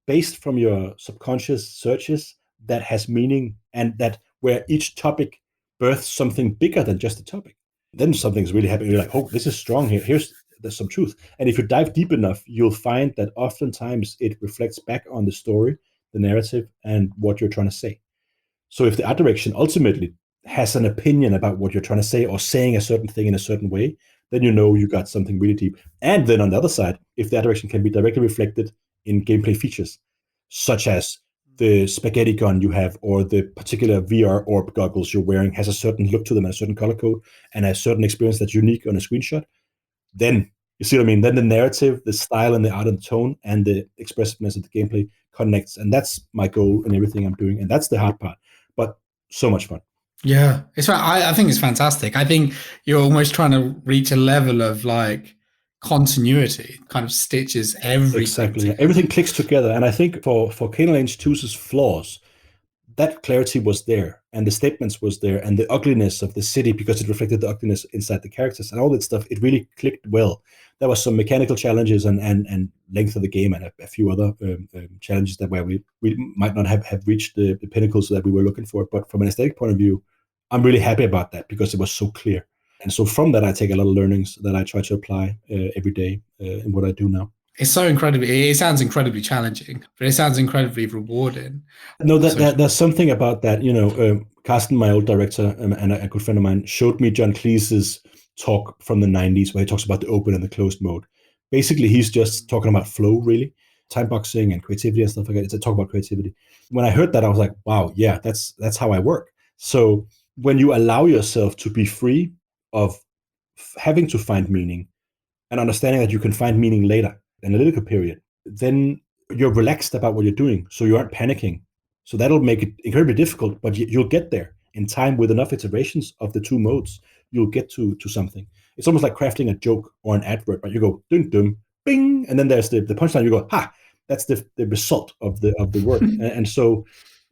Speaker 2: based from your subconscious searches that has meaning, and that where each topic births something bigger than just a topic, then something's really happening. You're like, oh, this is strong here. There's some truth. And if you dive deep enough, you'll find that oftentimes it reflects back on the story, the narrative, and what you're trying to say. So if the art direction ultimately has an opinion about what you're trying to say, or saying a certain thing in a certain way, then you got something really deep. And then on the other side, if the art direction can be directly reflected in gameplay features, such as the spaghetti gun you have, or the particular VR orb goggles you're wearing has a certain look to them and a certain color code and a certain experience that's unique on a screenshot, then you see what I mean? Then the narrative, the style, and the art and the tone, and the expressiveness of the gameplay connects. And that's my goal in everything I'm doing. And that's the hard part, but so much fun.
Speaker 1: Yeah, I think it's fantastic. I think you're almost trying to reach a level of like continuity, kind of stitches everything
Speaker 2: Exactly. Yeah.
Speaker 1: together.
Speaker 2: Everything clicks together. And I think for Kane and Lynch 2's flaws, that clarity was there, and the statements was there, and the ugliness of the city, because it reflected the ugliness inside the characters and all that stuff. It really clicked well. There was some mechanical challenges and length of the game, and a few other challenges that where we might not have reached the pinnacles that we were looking for. But from an aesthetic point of view, I'm really happy about that because it was so clear. And so from that, I take a lot of learnings that I try to apply every day in what I do now.
Speaker 1: It's so incredibly, it sounds incredibly challenging, but it sounds incredibly rewarding.
Speaker 2: No,
Speaker 1: So,
Speaker 2: there's something about that. Carsten, my old director, and a good friend of mine, showed me John Cleese's talk from the 90s where he talks about the open and the closed mode. Basically, he's just talking about flow, really, time boxing and creativity and stuff like that. It's a talk about creativity. When I heard that, I was like, wow, yeah, that's how I work. So when you allow yourself to be free of having to find meaning, and understanding that you can find meaning later, analytical period, then you're relaxed about what you're doing. So you aren't panicking. So that'll make it incredibly difficult, but you'll get there in time with enough iterations of the two modes. You'll get to something. It's almost like crafting a joke or an adverb, right? You go dum dum bing, and then there's the punchline. You go ha. That's the result of the work. And so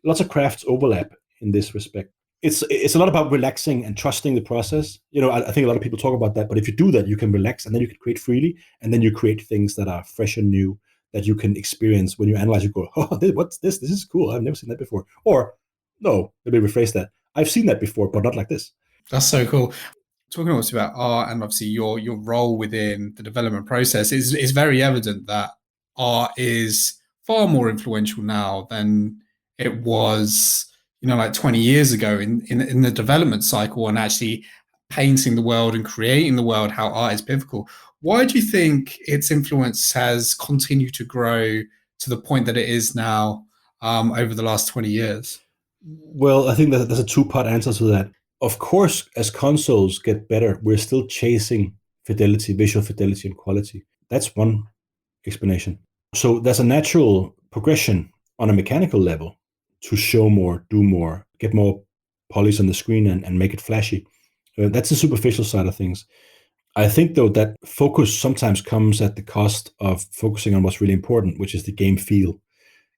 Speaker 2: lots of crafts overlap in this respect. It's a lot about relaxing and trusting the process. I think a lot of people talk about that, but if you do that, you can relax, and then you can create freely, and then you create things that are fresh and new that you can experience. When you analyze, you go, oh, what's this? This is cool. I've never seen that before. Or no, let me rephrase that. I've seen that before, but not like this.
Speaker 1: that's so cool. Talking also about art and obviously your role within the development process is very evident that art is far more influential now than it was, like 20 years ago in the development cycle, and actually painting the world and creating the world, how art is pivotal. Why do you think its influence has continued to grow to the point that it is now over the last 20 years?
Speaker 2: Well, I think that there's a two-part answer to that. Of course, as consoles get better, we're still chasing fidelity, visual fidelity, and quality. That's one explanation. So there's a natural progression on a mechanical level to show more, do more, get more polish on the screen and make it flashy. That's the superficial side of things. I think, though, that focus sometimes comes at the cost of focusing on what's really important, which is the game feel,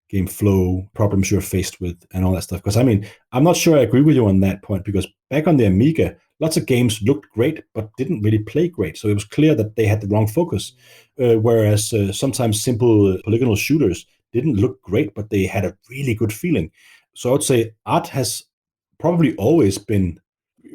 Speaker 2: game flow, problems you're faced with, and all that stuff. Because I mean, I'm not sure I agree with you on that point, because back on the Amiga, lots of games looked great, but didn't really play great. So it was clear that they had the wrong focus. Whereas sometimes simple polygonal shooters didn't look great, but they had a really good feeling. So I would say art has probably always been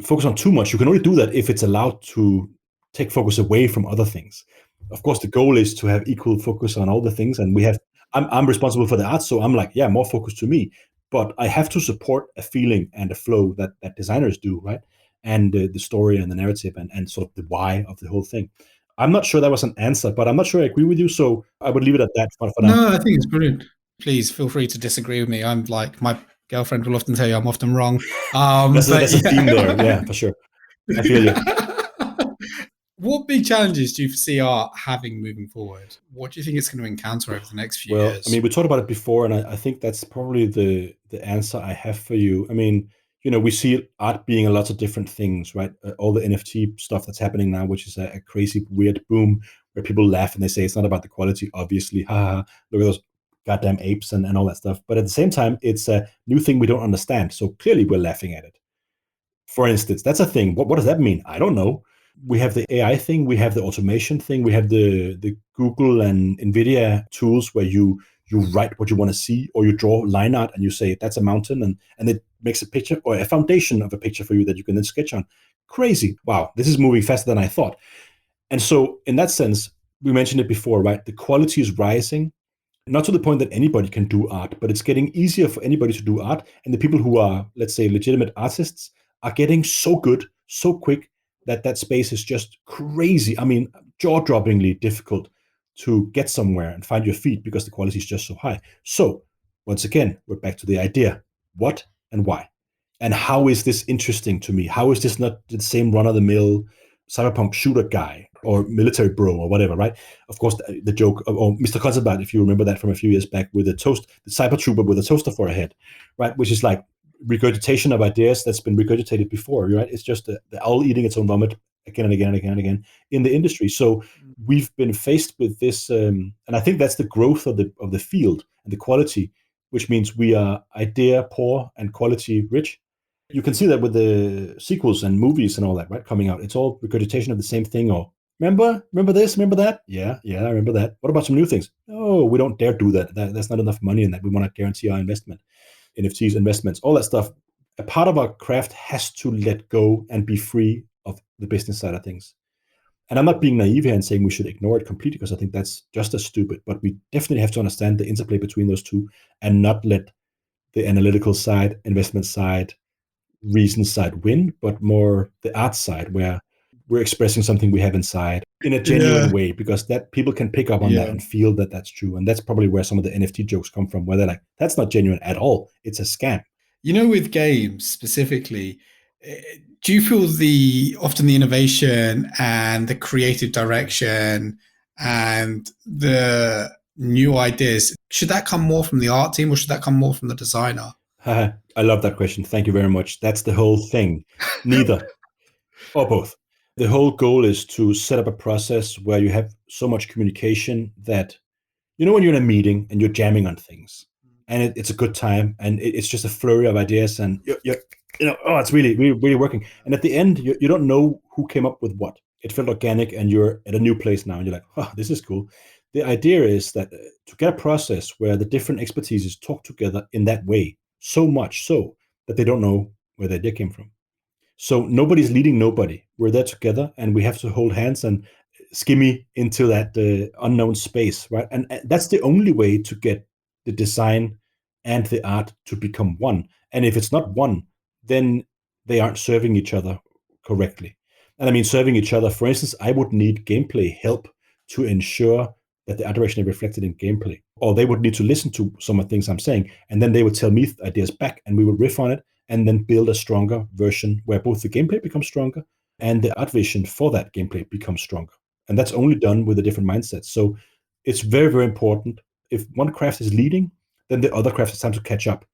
Speaker 2: focused on too much. You can only do that if it's allowed to take focus away from other things. Of course, the goal is to have equal focus on all the things, and we have. I'm responsible for the art, so I'm like, yeah, more focus to me. But I have to support a feeling and a flow that designers do, right? And the story and the narrative and sort of the why of the whole thing. I'm not sure that was an answer, but I'm not sure I agree with you, so I would leave it at that for now.
Speaker 1: No, I think it's brilliant. Please feel free to disagree with me. I'm like, my girlfriend will often tell you I'm often wrong.
Speaker 2: There's
Speaker 1: But
Speaker 2: a theme there, yeah, for sure. I feel you.
Speaker 1: What big challenges do you see art having moving forward? What do you think it's going to encounter over the next few
Speaker 2: Well,
Speaker 1: years?
Speaker 2: I mean, we talked about it before, and I think that's probably the answer I have for you. I mean, we see art being a lot of different things, right? All the NFT stuff that's happening now, which is a crazy, weird boom where people laugh and they say it's not about the quality, obviously. Ha ha, look at those goddamn apes and all that stuff. But at the same time, it's a new thing we don't understand. So clearly we're laughing at it. For instance, that's a thing. What does that mean? I don't know. We have the AI thing, we have the automation thing, we have the Google and NVIDIA tools where you write what you want to see, or you draw line art and you say that's a mountain, and it makes a picture or a foundation of a picture for you that you can then sketch on. Crazy. Wow, this is moving faster than I thought. And so in that sense, we mentioned it before, right? The quality is rising, not to the point that anybody can do art, but it's getting easier for anybody to do art. And the people who are, let's say, legitimate artists are getting so good, so quick, that space is just crazy. I mean, jaw-droppingly difficult to get somewhere and find your feet because the quality is just so high. So once again, we're back to the idea: what and why, and how is this interesting to me? How is this not the same run-of-the-mill cyberpunk shooter guy or military bro or whatever, right? Of course, the joke of Mr. Conceptualization, if you remember that from a few years back, with the cyber trooper with a toaster for a head, right? Which is like regurgitation of ideas that's been regurgitated before, right? It's just the owl eating its own vomit again and again and again and again in the industry. So we've been faced with this, and I think that's the growth of the field and the quality, which means we are idea poor and quality rich. You can see that with the sequels and movies and all that, right? Coming out, it's all regurgitation of the same thing. Or remember this, remember that? Yeah, I remember that. What about some new things? Oh, we don't dare do that. There's not enough money in that. We want to guarantee our investment. NFTs, investments, all that stuff. A part of our craft has to let go and be free of the business side of things. And I'm not being naive here and saying we should ignore it completely, because I think that's just as stupid. But we definitely have to understand the interplay between those two and not let the analytical side, investment side, reason side win, but more the art side, where we're expressing something we have inside in a genuine way, because that people can pick up on that and feel that that's true. And that's probably where some of the NFT jokes come from, where they're like, that's not genuine at all. It's a scam.
Speaker 1: With games specifically, do you feel often the innovation and the creative direction and the new ideas, should that come more from the art team or should that come more from the designer?
Speaker 2: I love that question. Thank you very much. That's the whole thing. Neither or both. The whole goal is to set up a process where you have so much communication that, when you're in a meeting and you're jamming on things and it's a good time and it's just a flurry of ideas and it's really, really, really working. And at the end, you don't know who came up with what. It felt organic and you're at a new place now and you're like, oh, this is cool. The idea is that to get a process where the different expertises talk together in that way, so much so that they don't know where the idea came from. So nobody's leading nobody. We're there together and we have to hold hands and skimmy into that unknown space, right? And that's the only way to get the design and the art to become one. And if it's not one, then they aren't serving each other correctly. And I mean, serving each other, for instance, I would need gameplay help to ensure that the art direction is reflected in gameplay. or they would need to listen to some of the things I'm saying, and then they would tell me ideas back, and we would riff on it, and then build a stronger version where both the gameplay becomes stronger and the art vision for that gameplay becomes stronger. And that's only done with a different mindset. So it's very, very important. If one craft is leading, then the other craft has time to catch up,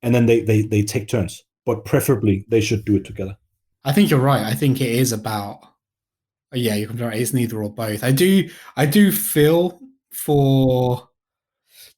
Speaker 2: and then they take turns. But preferably, they should do it together.
Speaker 1: I think you're right. I think it is about, yeah, you're right. It's neither or both. I do feel for,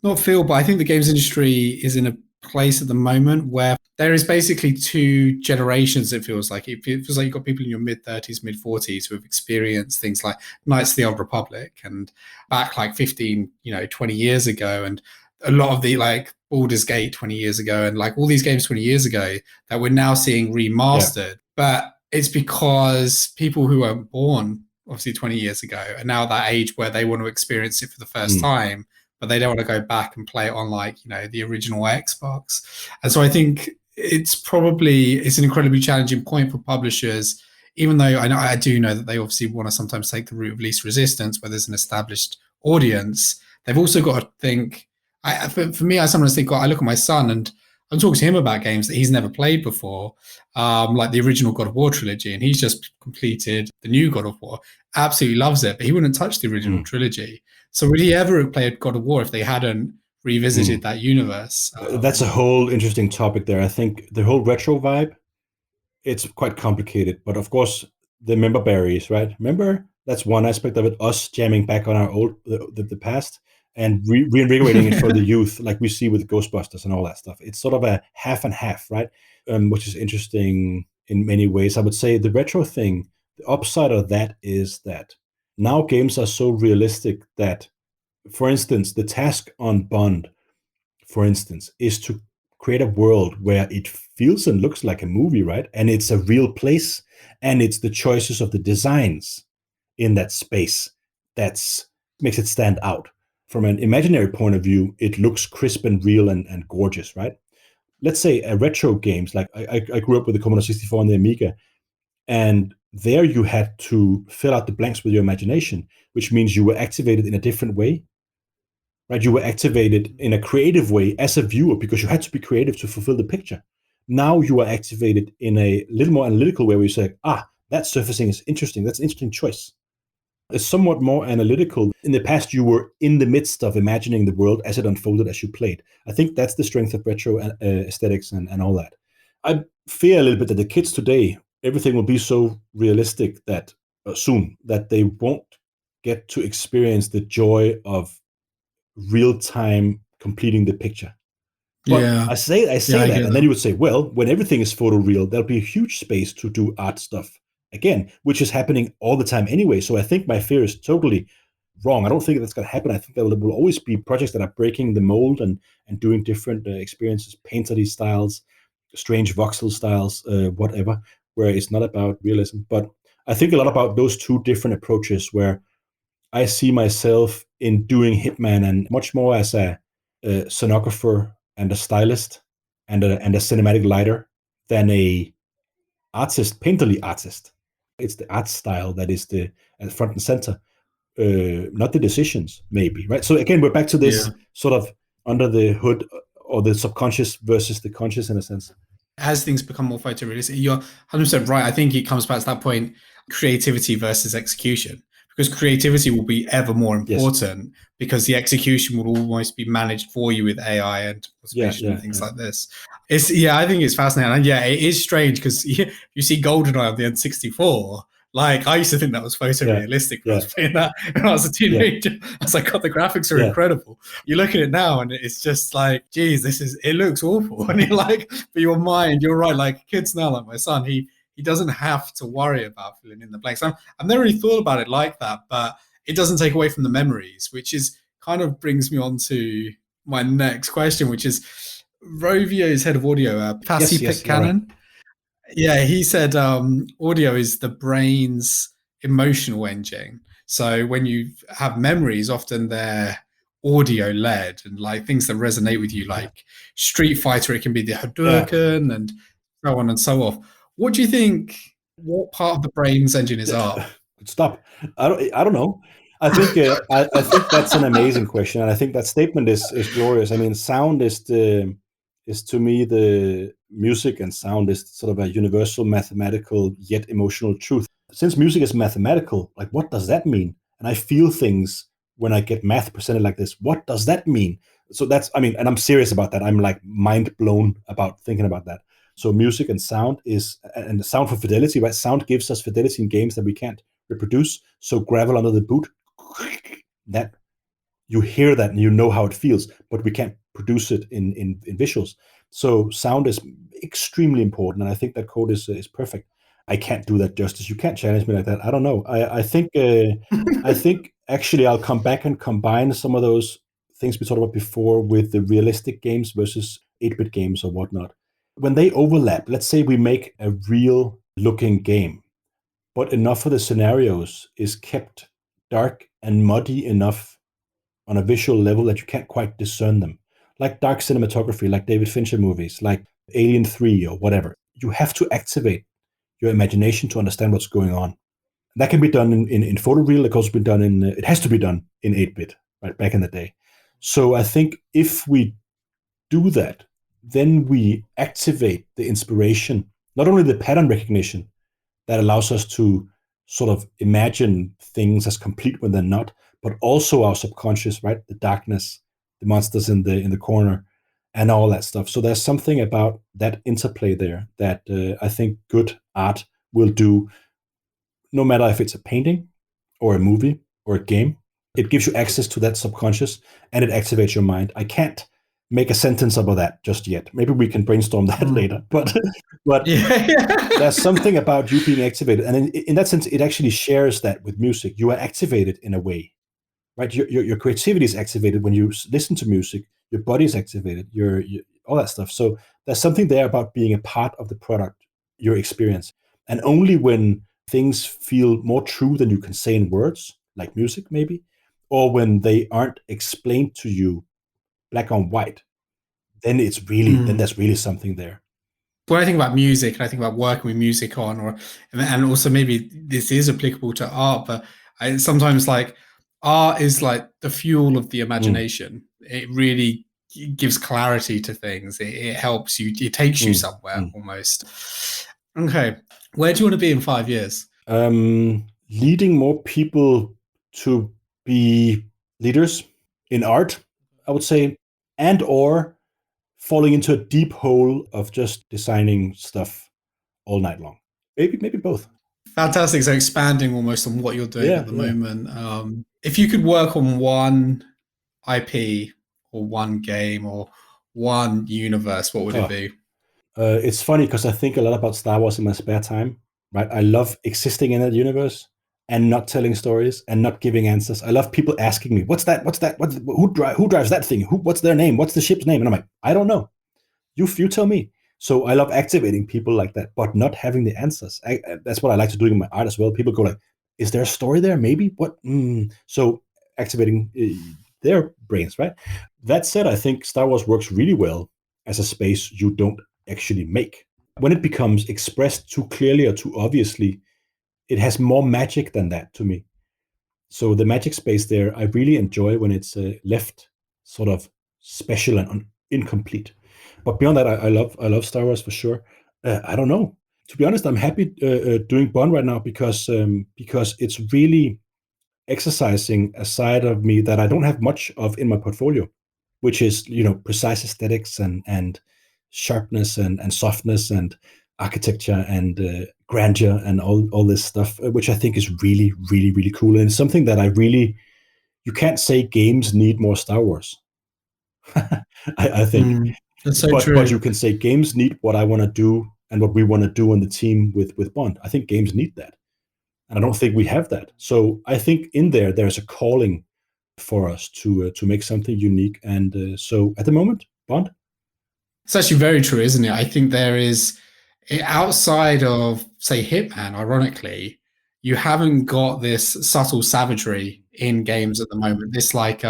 Speaker 1: not feel, but I think the games industry is in a place at the moment where there is basically two generations. It feels like you've got people in your mid-30s, mid-40s who have experienced things like Knights of the Old Republic and back like 15, 20 years ago, and a lot of the like Baldur's Gate 20 years ago, and like all these games 20 years ago that we're now seeing remastered. Yeah. But it's because people who were born obviously 20 years ago are now at that age where they want to experience it for the first time, but they don't want to go back and play it on like, the original Xbox. And so I think it's an incredibly challenging point for publishers, even though I do know that they obviously want to sometimes take the route of least resistance where there's an established audience. They've also got to think, for me, I sometimes think, I look at my son and I'm talking to him about games that he's never played before, like the original God of War trilogy, and he's just completed the new God of War. Absolutely loves it, but he wouldn't touch the original trilogy. So would he ever have played God of War if they hadn't revisited that universe?
Speaker 2: That's a whole interesting topic there. I think the whole retro vibe, it's quite complicated, but of course the member berries, right? Remember, that's one aspect of it, us jamming back on our the past and reinvigorating it for the youth, like we see with Ghostbusters and all that stuff. It's sort of a half and half, right? Which is interesting in many ways. I would say the retro thing, the upside of that is that now games are so realistic that, for instance, the task on Bond, for instance, is to create a world where it feels and looks like a movie, right? And it's a real place, and it's the choices of the designs in that space that makes it stand out. From an imaginary point of view, it looks crisp and real and gorgeous, right? Let's say a retro games, like I grew up with the Commodore 64 and the Amiga, and there you had to fill out the blanks with your imagination, which means you were activated in a different way, right? You were activated in a creative way as a viewer because you had to be creative to fulfill the picture. Now you are activated in a little more analytical way where you say, that surfacing is interesting. That's an interesting choice. It's somewhat more analytical. In the past, you were in the midst of imagining the world as it unfolded as you played. I think that's the strength of retro aesthetics and all that. I fear a little bit that the kids today, everything will be so realistic that soon that they won't get to experience the joy of real time completing the picture. But
Speaker 1: yeah,
Speaker 2: I say that, and then you would say, well, when everything is photoreal, there'll be a huge space to do art stuff again, which is happening all the time anyway. So I think my fear is totally wrong. I don't think that's going to happen. I think there will always be projects that are breaking the mold and doing different experiences, painterly styles, strange voxel styles, whatever, where it's not about realism. But I think a lot about those two different approaches where I see myself in doing Hitman and much more as a scenographer and a stylist and a cinematic lighter than a artist, painterly artist. It's the art style that is the front and center, not the decisions, maybe, right? So again, we're back to this sort of under the hood or the subconscious versus the conscious in a sense.
Speaker 1: As things become more photorealistic, you're 100% right. I think it comes back to that point, creativity versus execution, because creativity will be ever more important because the execution will almost be managed for you with AI and automation and things like this. I think it's fascinating. And it is strange because you see GoldenEye on the N64. Like, I used to think that was photorealistic when I was playing that when I was a teenager. I was like, God, the graphics are incredible. You look at it now and it's just like, geez, it looks awful. And you're like, for your mind, you're right. Like kids now, like my son, he doesn't have to worry about filling in the blanks. I've never really thought about it like that, but it doesn't take away from the memories, which is kind of brings me on to my next question, which is Rovio's head of audio, Pasi Pitcairn. Right. Yeah, he said audio is the brain's emotional engine. So when you have memories, often they're audio led and like things that resonate with you, like Street Fighter, it can be the Hadouken and so on and so off. What do you think? What part of the brain's engine is art?
Speaker 2: Stop. I don't know. I think that's an amazing question, and I think that statement is glorious. I mean, sound is to me the music and sound is sort of a universal mathematical yet emotional truth. Since music is mathematical, like what does that mean? And I feel things when I get math presented like this. What does that mean? So that's, I mean, and I'm serious about that. I'm like mind blown about thinking about that. So music and sound is, and the sound for fidelity, right? Sound gives us fidelity in games that we can't reproduce. So gravel under the boot, that you hear that and you know how it feels, but we can't produce it in visuals. So sound is extremely important, and I think that code is perfect. I can't do that justice. You can't challenge me like that. I don't know. I think actually I'll come back and combine some of those things we talked about before with the realistic games versus 8-bit games or whatnot. When they overlap, let's say we make a real looking game, but enough of the scenarios is kept dark and muddy enough on a visual level that you can't quite discern them. Like dark cinematography, like David Fincher movies, like Alien 3 or whatever. You have to activate your imagination to understand what's going on. That can be done in photoreal. It can also be done it has to be done in 8-bit, right, back in the day. So I think if we do that, then we activate the inspiration, not only the pattern recognition, that allows us to sort of imagine things as complete when they're not, but also our subconscious, right? The darkness, the monsters in the corner, and all that stuff. So there's something about that interplay there that I think good art will do, no matter if it's a painting or a movie or a game. It gives you access to that subconscious and it activates your mind. I can't make a sentence about that just yet. Maybe we can brainstorm that later. But
Speaker 1: Yeah.
Speaker 2: there's something about you being activated, and in that sense, it actually shares that with music. You are activated in a way, right? Your creativity is activated when you listen to music. Your body is activated. Your all that stuff. So there's something there about being a part of the product, your experience, and only when things feel more true than you can say in words, like music, maybe, or when they aren't explained to you black on white, then it's really then
Speaker 1: Mm.
Speaker 2: there's really something there.
Speaker 1: When I think about music and I think about working with music on, or and also maybe this is applicable to art, but I sometimes like art is like the fuel of the
Speaker 2: Mm,
Speaker 1: imagination. It really gives clarity to things. It helps you. It takes you
Speaker 2: mm,
Speaker 1: somewhere
Speaker 2: mm.
Speaker 1: almost. Okay, where do you want to be in 5 years?
Speaker 2: Leading more people to be leaders in art, I would say, and or falling into a deep hole of just designing stuff all night long. Maybe both.
Speaker 1: Fantastic. So expanding almost on what you're doing
Speaker 2: Yeah,
Speaker 1: at the
Speaker 2: yeah.
Speaker 1: moment. If you could work on one IP or one game or one universe, what would it
Speaker 2: Oh,
Speaker 1: be?
Speaker 2: it's funny because I think a lot about Star Wars in my spare time. Right, I love existing in that universe and not telling stories and not giving answers. I love people asking me, "What's that? What's that? Who drives that thing? What's their name? What's the ship's name?" And I'm like, "I don't know. You tell me." So I love activating people like that, but not having the answers. That's what I like to do in my art as well. People go like, "Is there a story there? Maybe what?" So activating their brains, right? That said, I think Star Wars works really well as a space you don't actually make. When it becomes expressed too clearly or too obviously, it has more magic than that to me. So the magic space there, I really enjoy when it's left sort of special and incomplete. But beyond that, I love Star Wars for sure. I don't know. To be honest, I'm happy doing Bond right now because it's really exercising a side of me that I don't have much of in my portfolio, which is precise aesthetics and sharpness and softness and architecture and grandeur and all this stuff, which I think is really really really cool and something that I really you can't say games need more Star Wars. I think,
Speaker 1: Mm, that's so
Speaker 2: but you
Speaker 1: true.
Speaker 2: can say games need what I want to do and what we want to do on the team with Bond. I think games need that, and I don't think we have that. So I think in there's a calling for us to make something unique, and so at the moment, Bond.
Speaker 1: It's actually very true, isn't it? I think there is outside of say Hitman, ironically, you haven't got this subtle savagery in games at the moment. This like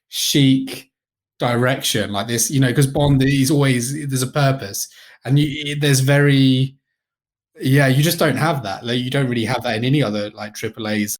Speaker 1: chic direction, like this, because Bond is always there's a purpose, and there's very yeah, you just don't have that. Like you don't really have that in any other like triple A's.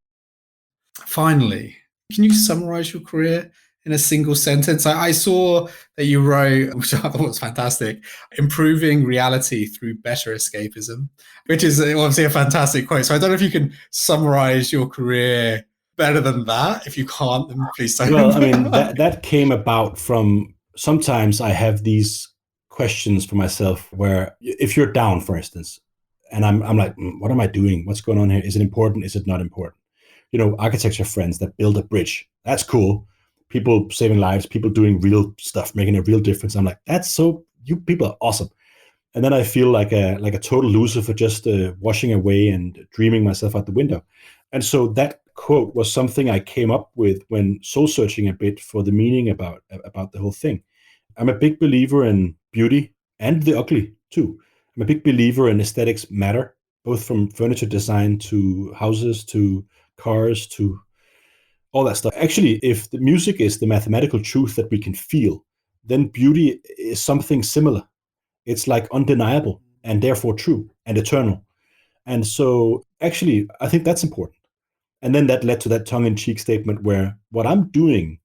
Speaker 1: finally, can you summarize your career in a single sentence? I saw that you wrote, which I thought was fantastic, improving reality through better escapism, which is obviously a fantastic quote. So I don't know if you can summarize your career better than that. If you can't, then please don't.
Speaker 2: Well, I mean, that came about from sometimes I have these questions for myself where if you're down, for instance, and I'm like, what am I doing? What's going on here? Is it important? Is it not important? Architecture friends that build a bridge. That's cool. People saving lives, people doing real stuff, making a real difference. I'm like, you people are awesome. And then I feel like a total loser for just washing away and dreaming myself out the window. And so that quote was something I came up with when soul searching a bit for the meaning about the whole thing. I'm a big believer in beauty and the ugly too. I'm a big believer in aesthetics matter, both from furniture design to houses to cars to all that stuff. Actually, if the music is the mathematical truth that we can feel, then beauty is something similar. It's like undeniable and therefore true and eternal. And so actually, I think that's important. And then that led to that tongue-in-cheek statement where what I'm doing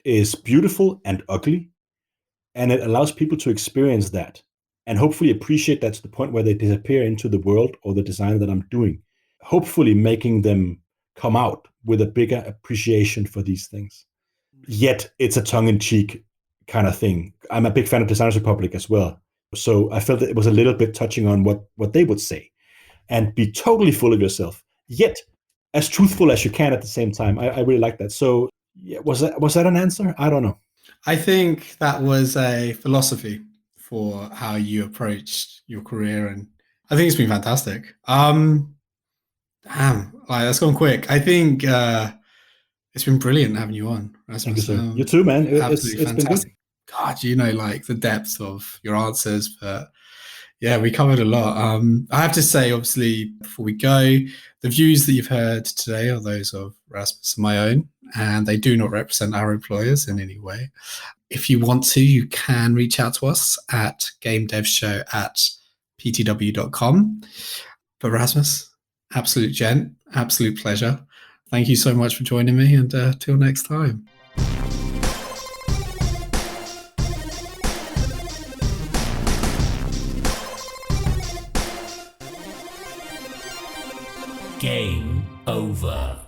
Speaker 2: is beautiful and ugly, and it allows people to experience that and hopefully appreciate that to the point where they disappear into the world or the design that I'm doing, hopefully making them come out with a bigger appreciation for these things. Yet it's a tongue-in-cheek kind of thing. I'm a big fan of Designers Republic as well. So I felt that it was a little bit touching on what they would say and be totally full of yourself, yet as truthful as you can at the same time. I really like that. So yeah, was that an answer? I don't know.
Speaker 1: I think that was a philosophy for how you approached your career, and I think it's been fantastic. Damn, that's gone quick. I think it's been brilliant having you on, Rasmus.
Speaker 2: Thank you, sir. You too, man.
Speaker 1: Absolutely
Speaker 2: It's been good.
Speaker 1: fantastic. God, like the depth of your answers, but yeah, we covered a lot. I have to say, obviously, before we go, the views that you've heard today are those of Rasmus and my own, and they do not represent our employers in any way. If you want to, you can reach out to us at gamedevshow@ptw.com. But Rasmus, absolute gent, absolute pleasure. Thank you so much for joining me, and till next time.
Speaker 3: Game over.